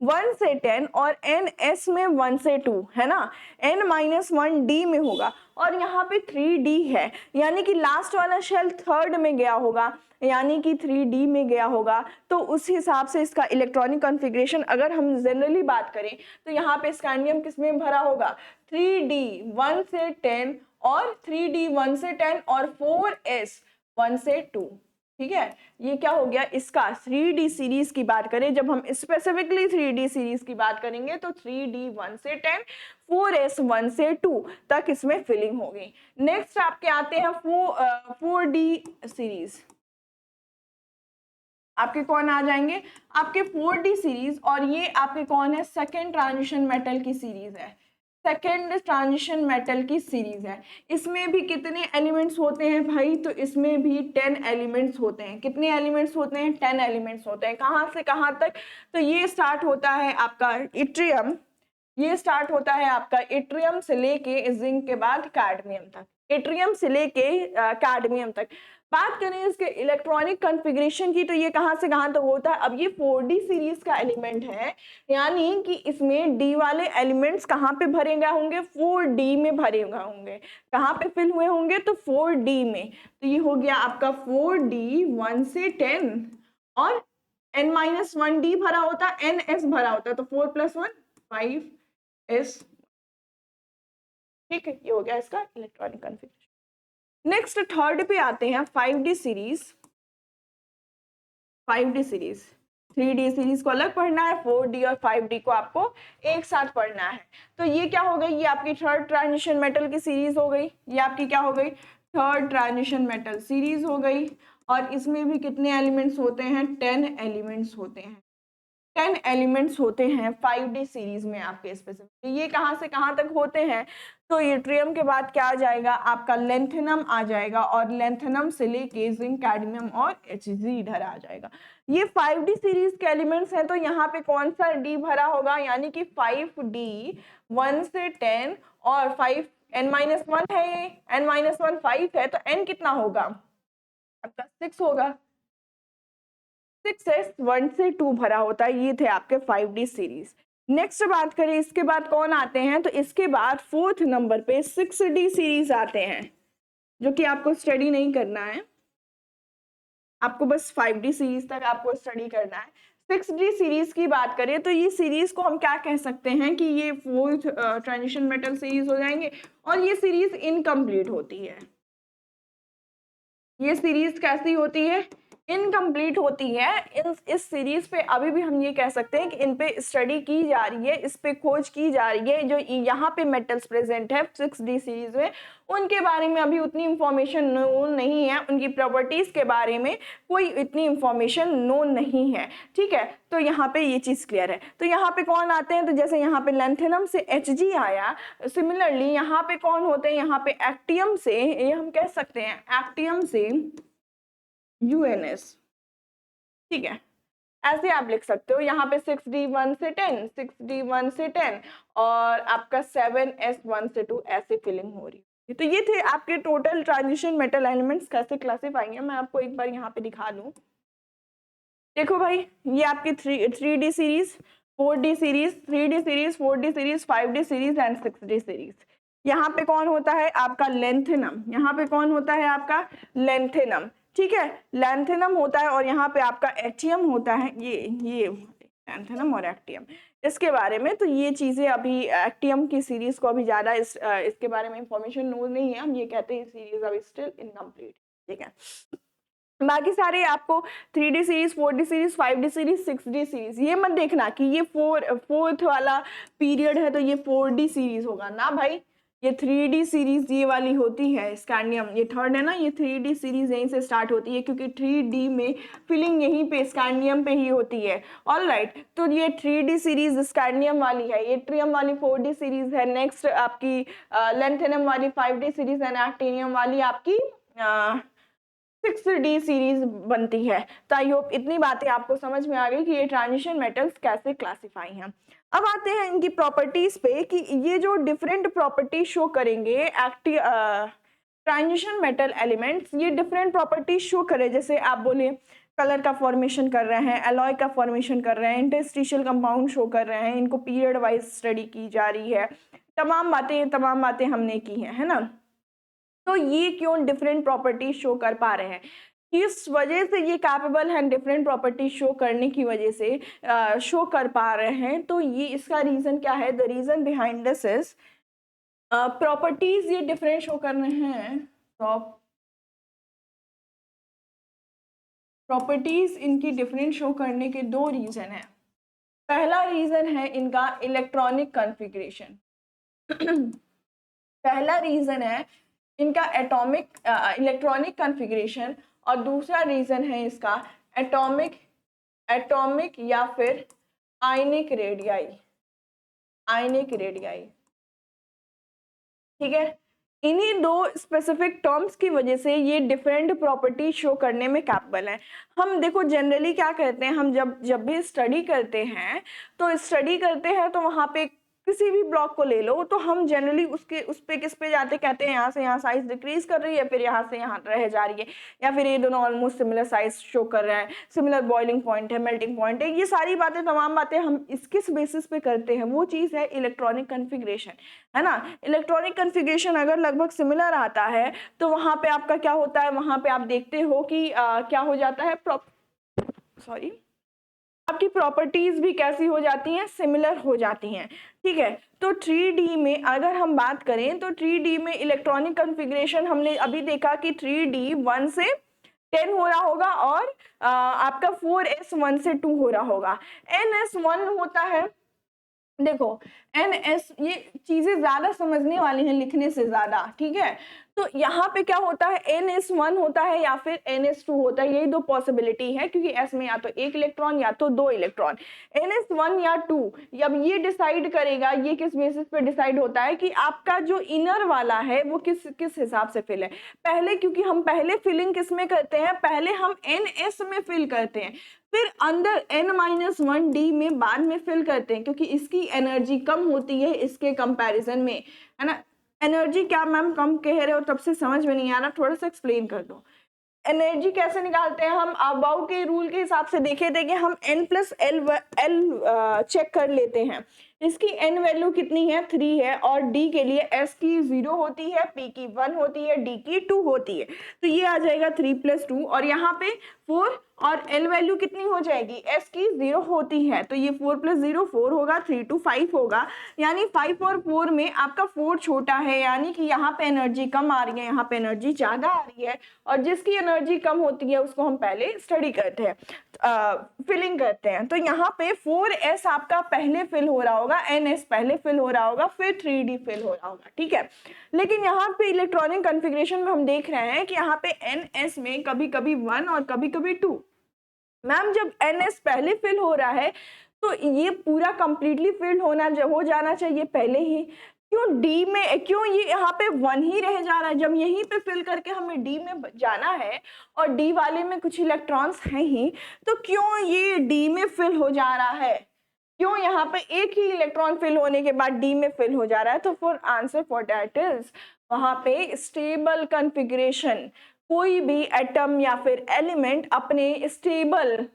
1 से 10 और ns में 1 से 2, है ना। n-1d में होगा, और यहाँ पे 3d है, यानी कि लास्ट वाला शेल थर्ड में गया होगा, यानी कि 3d में गया होगा। तो उस हिसाब से इसका इलेक्ट्रॉनिक कॉन्फ़िगरेशन अगर हम जनरली बात करें तो यहाँ पे स्कैंडियम किस में भरा होगा? 3d 1 से 10 और 3d 1 से 10 और 4s 1 से 2, ठीक है। ये क्या हो गया? इसका 3D सीरीज की बात करें, जब हम स्पेसिफिकली 3D सीरीज की बात करेंगे तो 3D 1 से 10, 4s 1 से 2 तक इसमें फिलिंग होगी। नेक्स्ट आपके आते हैं 4D सीरीज। आपके कौन आ जाएंगे? आपके 4D सीरीज, और ये आपके कौन है? सेकेंड ट्रांजिशन मेटल की सीरीज है, सेकेंड ट्रांजिशन मेटल की सीरीज है। इसमें भी कितने एलिमेंट्स होते हैं भाई? तो इसमें भी 10 एलिमेंट्स होते हैं। कितने एलिमेंट्स होते हैं? 10 एलिमेंट्स होते हैं। कहाँ से कहाँ तक? तो ये स्टार्ट होता है आपका इट्रियम, ये स्टार्ट होता है आपका इट्रियम से लेके जिंक के बाद कैडमियम तक, इट्रियम से लेके कैडमियम तक। बात करें इसके इलेक्ट्रॉनिक कॉन्फ़िगरेशन की, तो ये कहाँ से कहाँ तक होता है? अब ये 4D सीरीज का एलिमेंट है, यानी कि इसमें D वाले एलिमेंट्स कहाँ पे भरे गए होंगे? 4D में भरे गए होंगे। कहाँ पे फिल हुए होंगे? तो 4D में। तो ये हो गया आपका 4D 1 से 10, और n-1d भरा होता, ns भरा होता, तो 4 + 1 5s, ठीक है। ये हो गया इसका इलेक्ट्रॉनिक कॉन्फ़िगरेशन। नेक्स्ट थर्ड पे आते हैं 5D series, 5D series. 3D series को अलग पढ़ना है, 4D और 5D को आपको एक साथ पढ़ना है। तो ये क्या हो गई, ये आपकी थर्ड ट्रांजिशन मेटल की सीरीज हो गई, ये आपकी क्या हो गई, थर्ड ट्रांजिशन मेटल सीरीज हो गई। और इसमें भी कितने एलिमेंट्स होते हैं, 10 एलिमेंट्स होते हैं, 10 एलिमेंट्स होते हैं 5D सीरीज में आपके स्पेसिफिक। ये कहाँ से कहाँ तक होते हैं, तो यूट्रियम के बाद क्या आ जाएगा, आपका लेंथेनम आ जाएगा, और लेंथेनम से लेके जिंक, कैडमियम और Hg इधर आ जाएगा। ये 5D सीरीज के एलिमेंट्स हैं, तो यहाँ पे कौन सा D भरा होगा, यानी कि 5D 1 से 10 और 5 n-1 है, ये n-1 5 है, तो n कितना होगा आपका 6 होगा, 6s 1 से 2 भरा होता है। ये थे आपके 5D सीरीज। नेक्स्ट बात करें इसके बाद कौन आते हैं, तो इसके बाद फोर्थ नंबर पे 6D सीरीज आते हैं, जो कि आपको स्टडी नहीं करना है, आपको बस 5D सीरीज तक आपको स्टडी करना है। 6D सीरीज की बात करें तो ये सीरीज को हम क्या कह सकते हैं कि ये फोर्थ ट्रांजिशन मेटल सीरीज हो जाएंगे, और ये सीरीज इनकम्प्लीट होती है। ये सीरीज कैसी होती है, इनकम्प्लीट होती है। इस सीरीज पे अभी भी हम ये कह सकते हैं कि इन पे स्टडी की जा रही है, इस पे खोज की जा रही है। जो यहाँ पे मेटल्स प्रेजेंट है 6D सीरीज में, उनके बारे में अभी उतनी इंफॉर्मेशन नोन नहीं है, उनकी प्रॉपर्टीज के बारे में कोई इतनी इंफॉर्मेशन नोन नहीं है, ठीक है। तो यहाँ पे ये चीज क्लियर है। तो यहाँ पे कौन आते हैं, तो जैसे यहाँ पे लेंथेनम से Hg आया, सिमिलरली यहाँ पे कौन होते हैं, यहाँ पे एक्टियम से, ये हम कह सकते हैं एक्टियम से UNS, ठीक है, ऐसे आप लिख सकते हो। यहाँ पे 6D 1 से 10, 6D 1 से 10 और आपका 7S 1 से 2 ऐसे फिलिंग हो रही है। तो ये थे आपके टोटल ट्रांजिशन मेटल एलिमेंट्स कैसे क्लासिफाई है, मैं आपको एक बार यहाँ पे दिखा दूं। देखो भाई, ये आपकी 3D series, 4D series, 3D series, 4D series, 5D series and 6D series. यहाँ पे कौन होता है आपका लेंथेनम, यहाँ पे कौन होता है आपका लेंथेनम, ठीक है, लेंथेनम होता है। और यहाँ पे आपका एक्टियम होता है, ये लेंथेनम और एक्टियम, इसके बारे में। तो ये चीजें अभी एक्टियम की सीरीज को अभी ज्यादा इसके बारे में इंफॉर्मेशन नोन नहीं है, हम ये कहते हैं सीरीज अभी स्टिल इनकम्प्लीट, ठीक है। बाकी सारे आपको 3D series, 4D series, 5D series, 6D series, ये मत देखना कि ये फोर्थ वाला पीरियड है तो ये 4D सीरीज होगा ना भाई, ये 3D सीरीज ये वाली होती है स्कैंडियम, ये थर्ड है ना, ये 3D सीरीज यहीं से स्टार्ट होती है, क्योंकि 3D में फिलिंग यहीं पे स्कैंडियम पे ही होती है। ऑल राइट, तो ये 3D सीरीज स्कैंडियम वाली है, ये ट्रियम वाली 4D सीरीज है। नेक्स्ट आपकी लेंथेनम वाली 5D सीरीज है, एक्टिनियम वाली आपकी 6D सीरीज बनती है। तो आई होप इतनी बातें आपको समझ में आ गई कि ये ट्रांजिशन मेटल्स कैसे क्लासिफाई हैं। अब आते हैं इनकी प्रॉपर्टीज पे कि ये जो डिफरेंट प्रॉपर्टी शो करेंगे एक्टिव ट्रांजिशन मेटल एलिमेंट्स, ये डिफरेंट प्रॉपर्टीज शो करें। जैसे आप बोले कलर का फॉर्मेशन कर रहे हैं, एलॉय का फॉर्मेशन कर रहे हैं, इंटरस्टिशियल कंपाउंड शो कर रहे हैं, इनको पीरियड वाइज स्टडी की जा रही है, तमाम बातें हमने की हैं, है ना। तो ये क्यों डिफरेंट प्रॉपर्टी शो कर पा रहे हैं, किस वजह से ये कैपेबल है डिफरेंट प्रॉपर्टी शो करने की वजह से शो कर पा रहे हैं। तो ये इसका रीजन क्या है, the reason behind this is properties ये डिफरेंट शो कर रहे हैं। प्रॉपर्टीज इनकी डिफरेंट शो करने के दो रीजन है। पहला रीजन है इनका इलेक्ट्रॉनिक कॉन्फ़िगरेशन पहला रीजन है इनका एटॉमिक इलेक्ट्रॉनिक कॉन्फ़िगरेशन, और दूसरा रीजन है इसका एटॉमिक या फिर आयनिक रेडियाई, ठीक है। इन्हीं दो स्पेसिफिक टर्म्स की वजह से ये डिफरेंट प्रॉपर्टी शो करने में कैपेबल है। हम देखो जनरली क्या कहते हैं, हम जब भी स्टडी करते हैं तो वहाँ पे किसी भी ब्लॉक को ले लो, तो हम जनरली उस पे किस पे जाते, कहते हैं यहाँ से यहाँ साइज डिक्रीज कर रही है, फिर यहाँ से यहाँ रह जा रही है, या फिर ये दोनों ऑलमोस्ट सिमिलर साइज शो कर रहे हैं, सिमिलर बॉइलिंग पॉइंट है, मेल्टिंग पॉइंट है। ये सारी बातें, तमाम बातें हम किस बेसिस पे करते हैं, वो चीज़ है इलेक्ट्रॉनिक कॉन्फ़िगरेशन, है ना। इलेक्ट्रॉनिक कॉन्फ़िगरेशन अगर लगभग सिमिलर आता है तो वहाँ पे आपका क्या होता है, वहाँ पे आप देखते हो कि क्या हो जाता है, आपकी प्रॉपर्टीज भी कैसी हो जाती हैं, सिमिलर हो जाती हैं, ठीक है। तो 3D में अगर हम बात करें तो 3D में इलेक्ट्रॉनिक कॉन्फ़िगरेशन हमने अभी देखा कि 3D 1 से 10 हो रहा होगा और आपका 4s1 से 2 हो रहा होगा। ns1 होता है, देखो ns, ये चीजें ज्यादा समझने वाली हैं लिखने से ज्यादा, ठीक है। तो यहाँ पे क्या होता है, ns1 होता है या फिर ns2 होता है, यही दो पॉसिबिलिटी है, क्योंकि s में या तो एक इलेक्ट्रॉन या तो दो इलेक्ट्रॉन, ns1 या 2। अब ये डिसाइड करेगा, ये किस बेसिस पे डिसाइड होता है कि आपका जो इनर वाला है वो किस किस हिसाब से फिल है। पहले, क्योंकि हम पहले फिलिंग किस में करते हैं, पहले हम ns में फिल करते हैं, फिर अंदर n-1d में बाद में फिल करते हैं, क्योंकि इसकी एनर्जी कम होती है इसके कंपैरिजन में, है ना। एनर्जी क्या मैम कम कह रहे हो, तब से समझ में नहीं आ रहा, थोड़ा सा एक्सप्लेन कर दो। एनर्जी कैसे निकालते हैं हम, अबाउ के रूल के हिसाब से देखे थे कि हम n+l चेक कर लेते हैं। इसकी n वैल्यू कितनी है, 3 है, और d के लिए s की 0 होती है, p की 1 होती है, d की 2 होती है, तो ये आ जाएगा 3+2, और यहाँ पे 4, और l वैल्यू कितनी हो जाएगी, s की 0 होती है, तो ये 4+0 4 होगा, 3 to 5 होगा, यानी 5 और 4 में आपका 4 छोटा है, यानी कि यहाँ पे एनर्जी कम आ रही है, यहाँ पे एनर्जी ज्यादा आ रही है, और जिसकी एनर्जी कम होती है उसको हम पहले स्टडी करते हैं, फिलिंग करते हैं। तो यहाँ पे 4s आपका पहले फिल हो रहा होगा, ns पहले फिल हो रहा होगा, फिर 3d फिल हो रहा होगा, ठीक है। लेकिन यहाँ पे इलेक्ट्रॉनिक कॉन्फ़िगरेशन में हम देख रहे हैं कि यहाँ पे ns में कभी कभी 1 और कभी कभी 2। मैम जब ns पहले फिल हो रहा है तो ये पूरा कंप्लीटली फिल हो जाना चाहिए पहले ही, क्यों d में, क्यों ये यहाँ पे 1 ही रह जा रहा है, जब यहीं पे फिल करके हमें d में जाना है और d वाले में कुछ इलेक्ट्रॉन्स हैं ही, तो क्यों ये d में फिल हो जा रहा है, क्यों यहाँ पे एक ही इलेक्ट्रॉन फिल होने के बाद d में फिल हो जा रहा है। तो for answer for that is, वहां पे स्टेबल कॉन्फ़िगरेशन, कोई भी एटम या फिर एलिमेंट अपने स्टेबल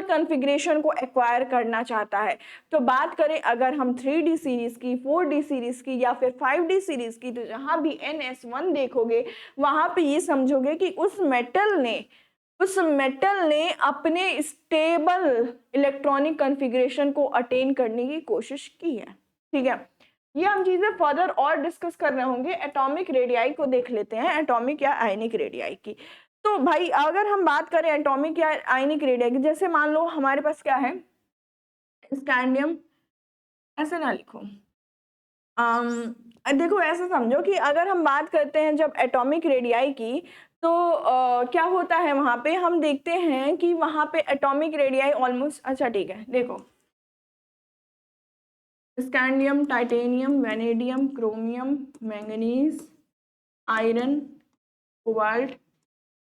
कॉन्फ़िगरेशन को एक्वायर करना चाहता है। तो बात करें अगर हम 3D सीरीज की, 4D सीरीज की या फिर 5D सीरीज की, तो जहां भी ns1 देखोगे वहां पे ये समझोगे कि उस मेटल ने अपने स्टेबल इलेक्ट्रॉनिक कॉन्फ़िगरेशन को अटेन करने की कोशिश की है, ठीक है। ये हम चीजें फर्दर और डिस्कस कर रहे होंगे। एटॉमिक रेडियाई को देख लेते हैं, एटॉमिक या आयनिक रेडियाई की। तो भाई अगर हम बात करें एटॉमिक या आयनिक रेडियाई की, जैसे मान लो हमारे पास क्या है, स्कैंडियम, ऐसे ना लिखो, देखो ऐसा समझो कि अगर हम बात करते हैं जब एटॉमिक रेडियाई की, तो क्या होता है, वहां पे हम देखते हैं कि वहां पे एटॉमिक रेडियाई ऑलमोस्ट, अच्छा ठीक है, देखो scandium, titanium, vanadium, chromium, manganese, iron, cobalt,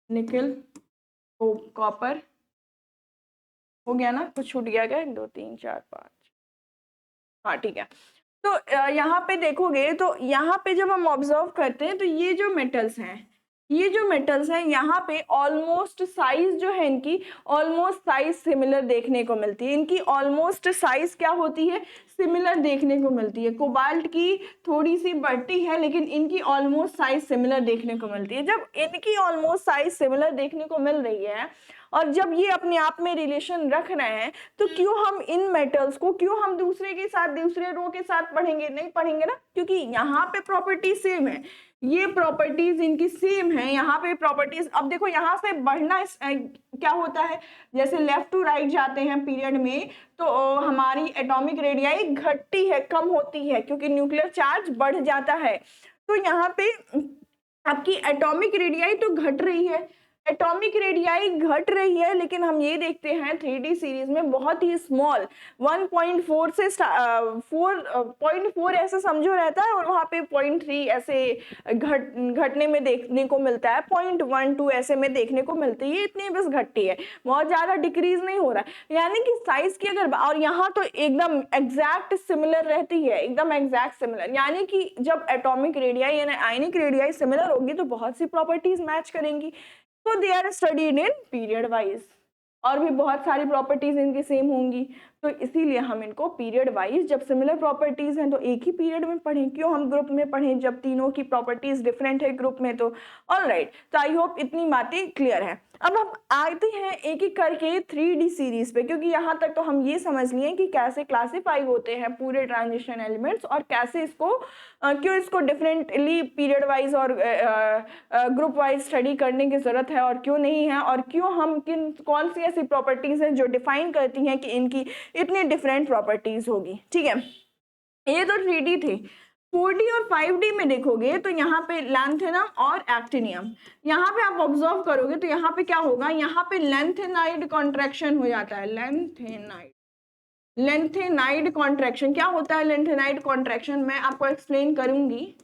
निकल, कॉपर, हो गया ना, कुछ छूट गया क्या, 2 3 4 5, हाँ ठीक है। तो यहाँ पे देखोगे तो यहाँ पे जब हम ऑब्जर्व करते हैं तो ये जो मेटल्स हैं यहाँ पे ऑलमोस्ट साइज जो है इनकी, ऑलमोस्ट साइज सिमिलर देखने को मिलती है, इनकी ऑलमोस्ट साइज क्या होती है, सिमिलर देखने को मिलती है। कोबाल्ट की थोड़ी सी बढ़ती है लेकिन इनकी ऑलमोस्ट साइज सिमिलर देखने को मिलती है। जब इनकी ऑलमोस्ट साइज सिमिलर देखने को मिल रही है और जब ये अपने आप में रिलेशन रख रहे हैं, तो क्यों हम इन मेटल्स को, क्यों हम दूसरे के साथ, दूसरे रो के साथ पढ़ेंगे, नहीं पढ़ेंगे ना, क्योंकि यहाँ पे प्रॉपर्टी सेम है, ये प्रॉपर्टीज इनकी सेम है, यहाँ पे प्रॉपर्टीज। अब देखो यहाँ से बढ़ना क्या होता है, जैसे लेफ्ट टू राइट जाते हैं पीरियड में, तो हमारी एटॉमिक रेडियाई घटती है, कम होती है, क्योंकि न्यूक्लियर चार्ज बढ़ जाता है। तो यहाँ पे आपकी एटॉमिक रेडियाई तो घट रही है, एटॉमिक रेडियाई घट रही है, लेकिन हम ये देखते हैं 3D सीरीज में बहुत ही स्मॉल 1.4 से 4.4 ऐसे समझो रहता है, और वहाँ पे 0.3 ऐसे घटने में देखने को मिलता है, 0.12 ऐसे में देखने को मिलती है, इतनी बस घटती है, बहुत ज्यादा डिक्रीज नहीं हो रहा है। यानी कि साइज की अगर, और यहाँ तो एकदम एग्जैक्ट सिमिलर रहती है, एकदम एग्जैक्ट सिमिलर, यानी कि जब एटॉमिक रेडियाई यानी आयनिक रेडियाई सिमिलर होगी तो बहुत सी प्रॉपर्टीज मैच करेंगी। तो they are studied in period wise, और भी बहुत सारी प्रॉपर्टीज इनकी सेम होंगी। तो इसीलिए हम इनको पीरियड वाइज, जब सिमिलर प्रॉपर्टीज हैं तो एक ही पीरियड में पढ़ें, क्यों हम ग्रुप में पढ़ें जब तीनों की प्रॉपर्टीज डिफरेंट है ग्रुप में। तो ऑलराइट, तो आई होप इतनी बातें क्लियर है। अब हम आते हैं एक एक करके 3D सीरीज पे, क्योंकि यहाँ तक तो हम ये समझ लिए कि कैसे क्लासीफाई होते हैं पूरे ट्रांजिशन एलिमेंट्स और कैसे इसको क्यों इसको डिफरेंटली पीरियड वाइज और ग्रुप वाइज स्टडी करने की जरूरत है और क्यों नहीं है, और क्यों हम कौन सी ऐसी प्रॉपर्टीज हैं जो डिफाइन करती हैं कि इनकी इतनी डिफरेंट प्रॉपर्टीज होगी। ठीक है, ये तो 3D थे। 4D और 5D में देखोगे तो यहाँ पे लैंथेना और एक्टिनियम, यहाँ पे आप ऑब्जर्व करोगे तो यहाँ पे क्या होगा, यहाँ पे लेंथेनाइड कॉन्ट्रैक्शन हो जाता है। लेंथेनाइड कॉन्ट्रैक्शन क्या होता है? लेंथेनाइड कॉन्ट्रैक्शन मैं आपको एक्सप्लेन करूंगी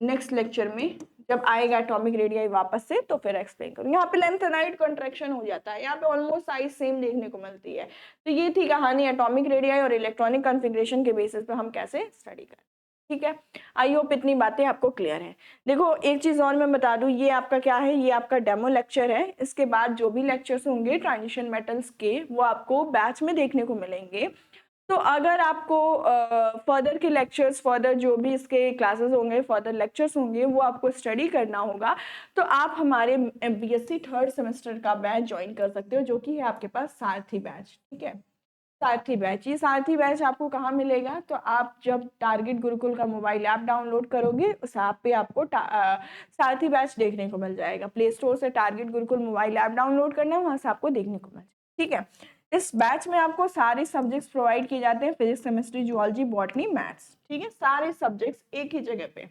नेक्स्ट लेक्चर में, जब आएगा एटॉमिक रेडियाई वापस से तो फिर एक्सप्लेन करूंगी। यहाँ पे लेंथेनाइड कॉन्ट्रैक्शन हो जाता है, यहाँ पे ऑलमोस्ट साइज सेम देखने को मिलती है। तो ये थी कहानी एटॉमिक रेडियाई और इलेक्ट्रॉनिक कॉन्फ़िगरेशन के बेसिस पे हम कैसे स्टडी करें। ठीक है, आई होप इतनी बातें आपको क्लियर है। देखो एक चीज और मैं बता दूं, ये आपका क्या है, ये आपका डेमो लेक्चर है। इसके बाद जो भी लेक्चर्स होंगे ट्रांजिशन मेटल्स के वो आपको बैच में देखने को मिलेंगे। तो अगर आपको फर्दर के लेक्चर्स, फर्दर जो भी इसके क्लासेस होंगे, फर्दर लेक्चर्स होंगे, वो आपको स्टडी करना होगा तो आप हमारे BSc थर्ड सेमेस्टर का बैच ज्वाइन कर सकते हो, जो कि है आपके पास सारथी बैच। ठीक है, सारथी बैच। ये सारथी बैच आपको कहाँ मिलेगा? तो आप जब टारगेट गुरुकुल का मोबाइल ऐप डाउनलोड करोगे उस ऐप पे आपको सारथी बैच देखने को मिल जाएगा। प्ले स्टोर से target Gurukul mobile app download करना है, वहां से आपको देखने को मिल जाएगा। ठीक है, इस बैच में आपको सारे सब्जेक्ट्स प्रोवाइड किए जाते हैं, physics, chemistry, zoology, botany, maths. ठीक है, सारे सब्जेक्ट्स एक ही जगह पे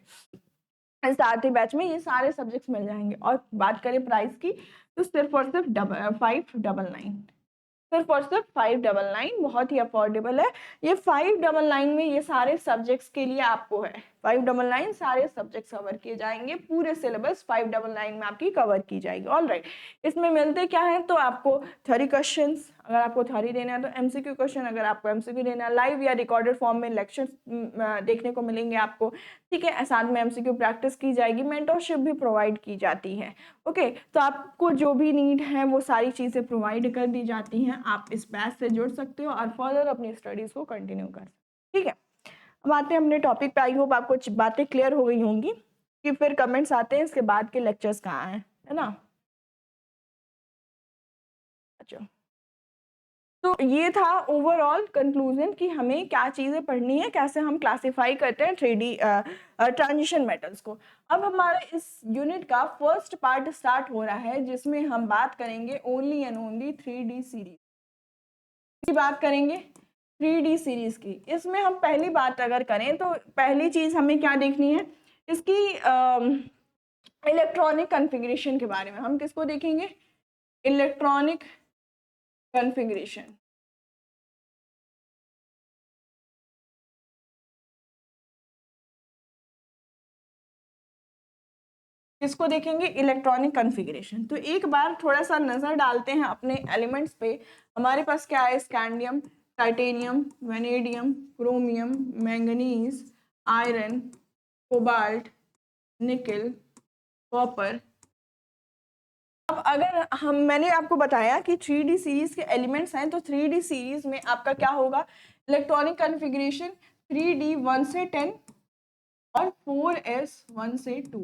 सारथी बैच में ये सारे सब्जेक्ट्स मिल जाएंगे। और बात करें प्राइस की तो सिर्फ और सिर्फ 599, सिर्फ और सिर्फ 599, बहुत ही अफोर्डेबल है। ये 599 में ये सारे सब्जेक्ट्स के लिए आपको है 599, सारे सब्जेक्ट्स कवर किए जाएंगे, पूरे सिलेबस 599 में आपकी कवर की जाएगी। ऑलराइट, इसमें मिलते क्या है? तो आपको थ्योरी क्वेश्चंस, अगर आपको थ्योरी देना है तो MCQ क्वेश्चन, अगर आपको MCQ देना है लाइव या रिकॉर्डेड फॉर्म में लेक्चर देखने को मिलेंगे आपको। ठीक है, साथ में MCQ प्रैक्टिस की जाएगी, मेंटरशिप भी प्रोवाइड की जाती है। ओके, तो आपको जो भी नीड है वो सारी चीज़ें प्रोवाइड कर दी जाती हैं। आप इस बैच से जुड़ सकते हो और फर्दर अपनी स्टडीज़ को कंटिन्यू कर सकते हो। ठीक है, अब आते हैं अपने टॉपिक पे। आई होप आपको बातें क्लियर हो गई होंगी कि फिर कमेंट्स आते हैं इसके बाद के लेक्चर्स कहाँ हैं, है ना। अच्छा, तो ये था ओवरऑल कंक्लूजन कि हमें क्या चीज़ें पढ़नी है, कैसे हम क्लासिफाई करते हैं 3D ट्रांजिशन मेटल्स को। अब हमारा इस यूनिट का फर्स्ट पार्ट स्टार्ट हो रहा है, जिसमें हम बात करेंगे only and only 3D series की बात करेंगे, 3D सीरीज की। इसमें हम पहली बात अगर करें तो पहली चीज़ हमें क्या देखनी है, इसकी इलेक्ट्रॉनिक कॉन्फ़िगरेशन के बारे में। हम किसको देखेंगे? Electronic configuration. किसको देखेंगे? Electronic configuration. तो एक बार थोड़ा सा नजर डालते हैं अपने एलिमेंट्स पे। हमारे पास क्या है? Scandium, titanium, vanadium, chromium, manganese, iron, cobalt, निकल, कॉपर। अब अगर मैंने आपको बताया कि 3D सीरीज के एलिमेंट्स हैं, तो 3D सीरीज में आपका क्या होगा? इलेक्ट्रॉनिक कॉन्फ़िगरेशन 3D 1 से 10 और 4s 1 से 2,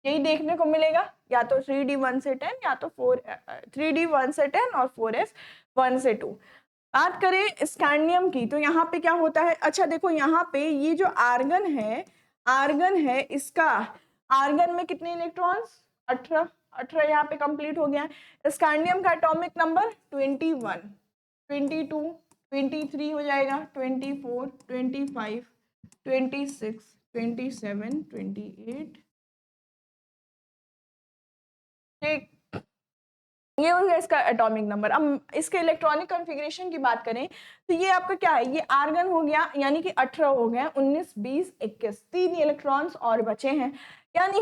यही देखने को मिलेगा। या तो 3D 1 से 10 या तो 3D 1 से 10 और 4s 1 से 2। बात करें स्कैंडियम की तो यहाँ पे क्या होता है? अच्छा देखो, यहाँ पे ये जो आर्गन है इसका, आर्गन में कितने इलेक्ट्रॉन्स? 18 यहाँ पे कंप्लीट हो गया है। स्कैंडियम का एटॉमिक नंबर 21, 22, 23 हो जाएगा, 24, 25, 26, 27, 28। ठीक, ये हो गया इसका एटॉमिक नंबर। अब इसके इलेक्ट्रॉनिक कॉन्फ़िगरेशन की बात करें तो ये आपका क्या है? ये आर्गन हो गया, यानी कि 18 हो गए, 19, 20, 21, 3 इलेक्ट्रॉन्स और बचे हैं। यानी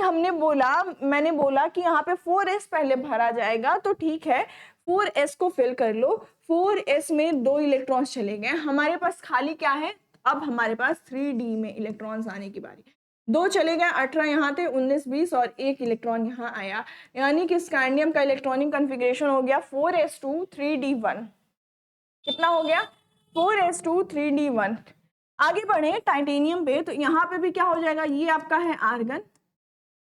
मैंने बोला कि यहाँ पे 4s पहले भरा जाएगा, तो ठीक है 4s को फिल कर लो। 4s में 2 इलेक्ट्रॉन्स चले गए, हमारे पास खाली क्या है? अब हमारे पास 3D में इलेक्ट्रॉन्स आने की बारी। 2 चले गए, 18 यहाँ थे, 19, 20 और 1 इलेक्ट्रॉन यहाँ आया, यानी कि स्कैंडियम का इलेक्ट्रॉनिक कॉन्फ़िगरेशन हो गया 4s2 3d1। कितना हो गया? 4s2 3d1। आगे बढ़े टाइटेनियम पे, तो यहाँ पे भी क्या हो जाएगा, ये आपका है आर्गन।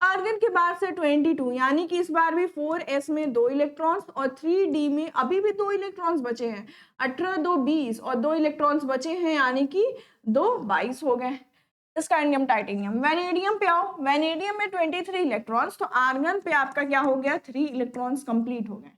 आर्गन के बाद से 22, यानी कि इस बार भी 4s में 2 इलेक्ट्रॉन्स और 3d में अभी भी 2 इलेक्ट्रॉन्स बचे हैं। 18 2 20 और 2 इलेक्ट्रॉन्स बचे हैं, यानी कि 2 22 हो गए। Scandium titanium. वैनेडियम पे आओ, वैनेडियम में 23 इलेक्ट्रॉन्स, तो आर्गन पे आपका क्या हो गया, 3 इलेक्ट्रॉन्स कंप्लीट हो गए,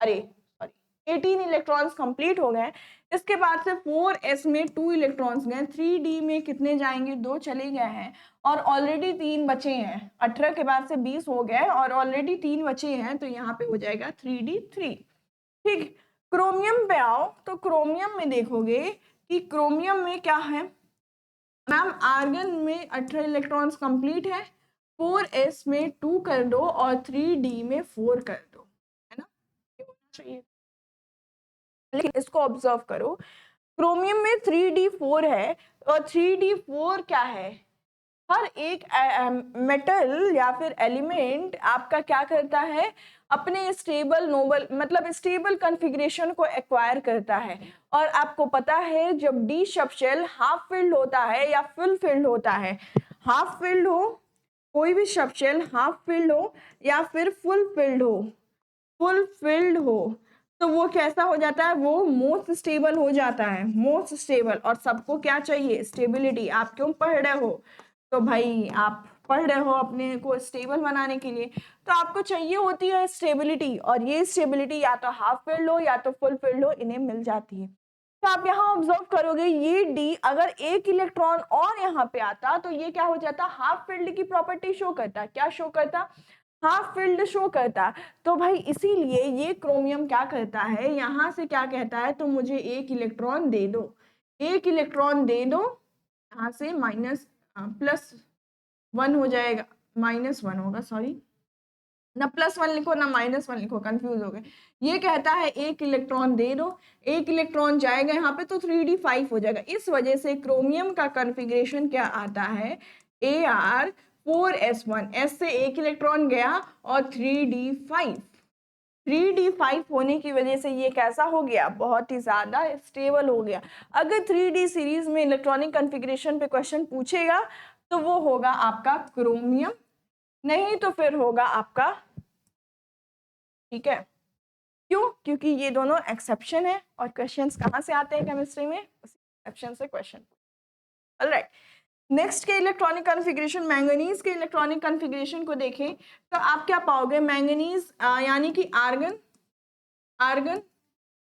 अरे सॉरी 18 इलेक्ट्रॉन्स कंप्लीट हो गए। इसके बाद से 4s में 2 इलेक्ट्रॉन्स गए, 3d में कितने जाएंगे, 2 चले गए हैं और ऑलरेडी 3 बचे हैं। 18 के बाद से 20 हो गए और ऑलरेडी 3 बचे हैं, तो यहाँ पे हो जाएगा 3d3। ठीक, क्रोमियम पे आओ, तो क्रोमियम में देखोगे कि क्रोमियम में क्या है मैम, आर्गन में 18 इलेक्ट्रॉन्स कंप्लीट है, 4s में 2 कर दो और 3d में 4 कर दो, है ना, ये होना चाहिए। लेकिन इसको ऑब्जर्व करो, क्रोमियम में 3d4 है और 3d4 क्या है, हर एक मेटल या फिर एलिमेंट आपका क्या करता है, अपने स्टेबल नोबल मतलब स्टेबल कॉन्फ़िगरेशन को एक्वायर करता है। और आपको पता है जब डी सब शेल हाफ फिल्ड होता है या फुल फिल्ड होता है, हाफ फिल्ड हो, कोई भी सब शेल हाफ फिल्ड हो या फिर फुल फिल्ड हो, फुल फिल्ड हो, तो वो कैसा हो जाता है, वो मोस्ट स्टेबल हो जाता है, मोस्ट स्टेबल। और सबको क्या चाहिए, स्टेबिलिटी। आप क्यों पढ़ रहे हो, तो भाई आप पढ़ रहे हो अपने को स्टेबल बनाने के लिए, तो आपको चाहिए होती है स्टेबिलिटी, और ये स्टेबिलिटी या तो हाफ फिल्ड हो या तो फुल फिल्ड हो, इन्हें मिल जाती है। तो आप यहाँ ऑब्जर्व करोगे ये डी अगर एक इलेक्ट्रॉन और यहाँ पे आता तो ये क्या हो जाता, हाफ फिल्ड की प्रॉपर्टी शो करता, क्या शो करता, हाफ फिल्ड शो करता। तो भाई इसीलिए ये क्रोमियम क्या करता है, यहाँ से क्या कहता है, तो मुझे एक इलेक्ट्रॉन दे दो, एक इलेक्ट्रॉन दे दो, यहाँ से माइनस +1 हो जाएगा, -1 होगा, सॉरी ना +1 लिखो ना -1 लिखो, कंफ्यूज हो गए। ये कहता है एक इलेक्ट्रॉन दे दो, एक इलेक्ट्रॉन जाएगा यहाँ पे तो 3d5 हो जाएगा। इस वजह से क्रोमियम का कॉन्फ़िगरेशन क्या आता है, Ar4s1, s से एक इलेक्ट्रॉन गया और 3d5, 3d5 होने की वजह से ये कैसा हो गया, बहुत ही ज्यादा स्टेबल हो गया। अगर 3d सीरीज में इलेक्ट्रॉनिक कॉन्फ़िगरेशन पे क्वेश्चन पूछेगा तो वो होगा आपका क्रोमियम, नहीं तो फिर होगा आपका, ठीक है, क्यों, क्योंकि ये दोनों एक्सेप्शन है और क्वेश्चंस कहाँ से आते हैं केमिस्ट्री में, एक्सेप्शन से क्वेश्चन। ऑलराइट, नेक्स्ट के इलेक्ट्रॉनिक कॉन्फ़िगरेशन, मैंगनीज के इलेक्ट्रॉनिक कॉन्फ़िगरेशन को देखें तो आप क्या पाओगे, मैंगनीज यानी कि आर्गन, आर्गन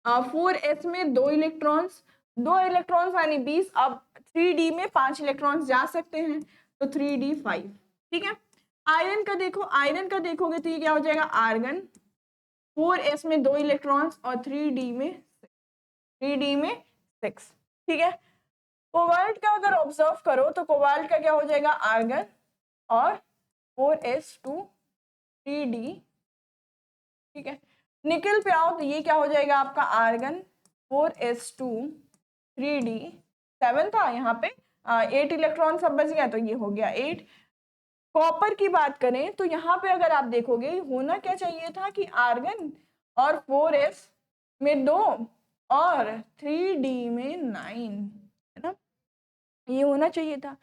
4s में 2 इलेक्ट्रॉन्स, 2 इलेक्ट्रॉन्स यानी 20, अब 3d में 5 इलेक्ट्रॉन्स जा सकते हैं, तो 3d5, ठीक है। आयरन का देखो, आयरन का देखोगे तो ये क्या हो जाएगा, आर्गन 4s में 2 इलेक्ट्रॉन्स और 3d में 6, ठीक है। कोबाल्ट का अगर ऑब्जर्व करो तो कोबाल्ट का क्या हो जाएगा, आर्गन और 4s2 3d, ठीक है। निकल पे आओ तो ये क्या हो जाएगा आपका, आर्गन 4s2 3d, 7 था यहाँ पे, 8 इलेक्ट्रॉन सब बच गया तो ये हो गया 8। कॉपर की बात करें तो यहाँ पे अगर आप देखोगे होना क्या चाहिए था कि आर्गन और 4s में 2 और 3d में 9, है ना, ये होना चाहिए था।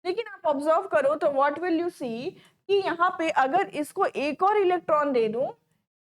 लेकिन आप ऑब्जर्व करो तो व्हाट विल यू सी कि यहाँ पे अगर इसको एक और इलेक्ट्रॉन दे दूं,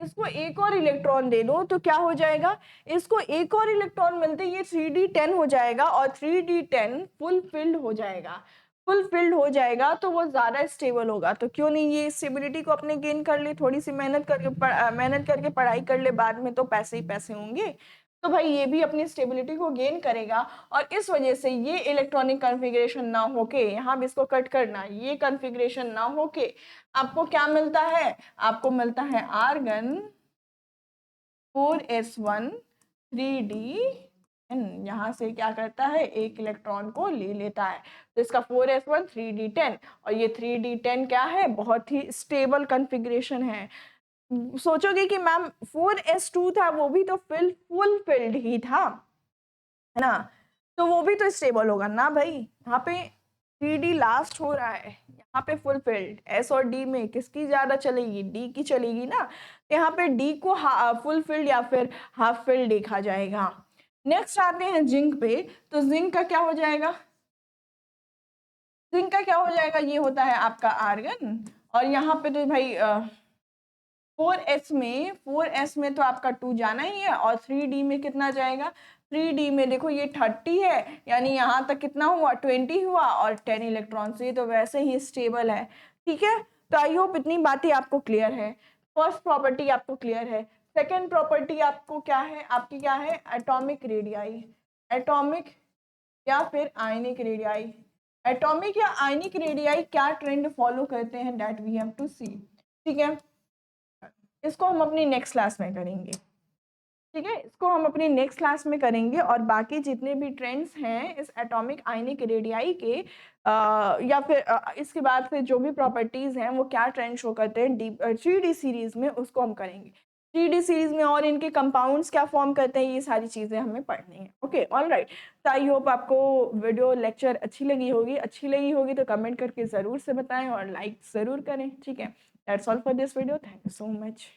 इसको एक और इलेक्ट्रॉन दे दो तो क्या हो जाएगा, इसको एक और इलेक्ट्रॉन मिलते ये 3d10 हो जाएगा और 3d10 फुल फिल्ड हो जाएगा, फुल फिल्ड हो जाएगा तो वो ज्यादा स्टेबल होगा। तो क्यों नहीं ये स्टेबिलिटी को अपने गेन कर ले, थोड़ी सी मेहनत करके पढ़ाई कर ले, बाद में तो पैसे ही पैसे होंगे। तो भाई ये भी अपनी स्टेबिलिटी को गेन करेगा और इस वजह से ये इलेक्ट्रॉनिक कॉन्फ़िगरेशन ना होके, यहाँ भी इसको कट करना, ये कॉन्फ़िगरेशन ना होके आपको क्या मिलता है, आपको मिलता है आर्गन 4s1 3d, यहाँ से क्या करता है, एक इलेक्ट्रॉन को ले लेता है, तो इसका 4s1 3d10 और ये 3d10 क्या है, बहुत ही स्टेबल कॉन्फ़िगरेशन है। सोचोगे कि मैम 4s2 था वो भी तो फुल फिल्ड ही था, है ना, तो वो भी तो स्टेबल होगा ना भाई। यहाँ पे 3d लास्ट हो रहा है, यहाँ पे फुल फिल्ड, s और d में किसकी ज्यादा चलेगी, d की चलेगी ना, तो यहाँ पे d को फुल फिल्ड या फिर हाफ फिल्ड देखा जाएगा। नेक्स्ट आते हैं जिंक पे, तो जिंक का क्या हो जाएगा, जिंक का क्या हो जाएगा, ये होता है आपका आर्गन, और यहाँ पे तो भाई 4s में तो आपका 2 जाना ही है, और 3d में कितना जाएगा, 3d में देखो ये 30 है, यानी यहाँ तक कितना हुआ 20 हुआ, और 10 इलेक्ट्रॉन से तो वैसे ही स्टेबल है। ठीक है, तो आई होप इतनी बातें आपको क्लियर है। फर्स्ट प्रॉपर्टी आपको क्लियर है। सेकेंड प्रॉपर्टी आपको क्या है, आपकी क्या है, एटॉमिक रेडियाई, एटॉमिक या फिर आयनिक रेडियाई। एटॉमिक या आयनिक रेडियाई क्या ट्रेंड फॉलो करते हैं, दैट वी हैव टू सी। ठीक है, इसको हम अपनी नेक्स्ट क्लास में करेंगे। ठीक है, इसको हम अपनी नेक्स्ट क्लास में करेंगे, और बाकी जितने भी ट्रेंड्स हैं इस एटॉमिक आयनिक रेडियाई के या फिर इसके बाद फिर जो भी प्रॉपर्टीज हैं वो क्या ट्रेंड शो करते हैं 3D सीरीज में, उसको हम करेंगे। 3D सीरीज में और इनके कंपाउंड्स क्या फॉर्म करते हैं, ये सारी चीजें हमें पढ़नी है। Okay, all right. तो आई होप आपको वीडियो लेक्चर अच्छी लगी होगी तो कमेंट करके ज़रूर से बताएं और लाइक ज़रूर करें। ठीक है, that's all for this video, thank you so much.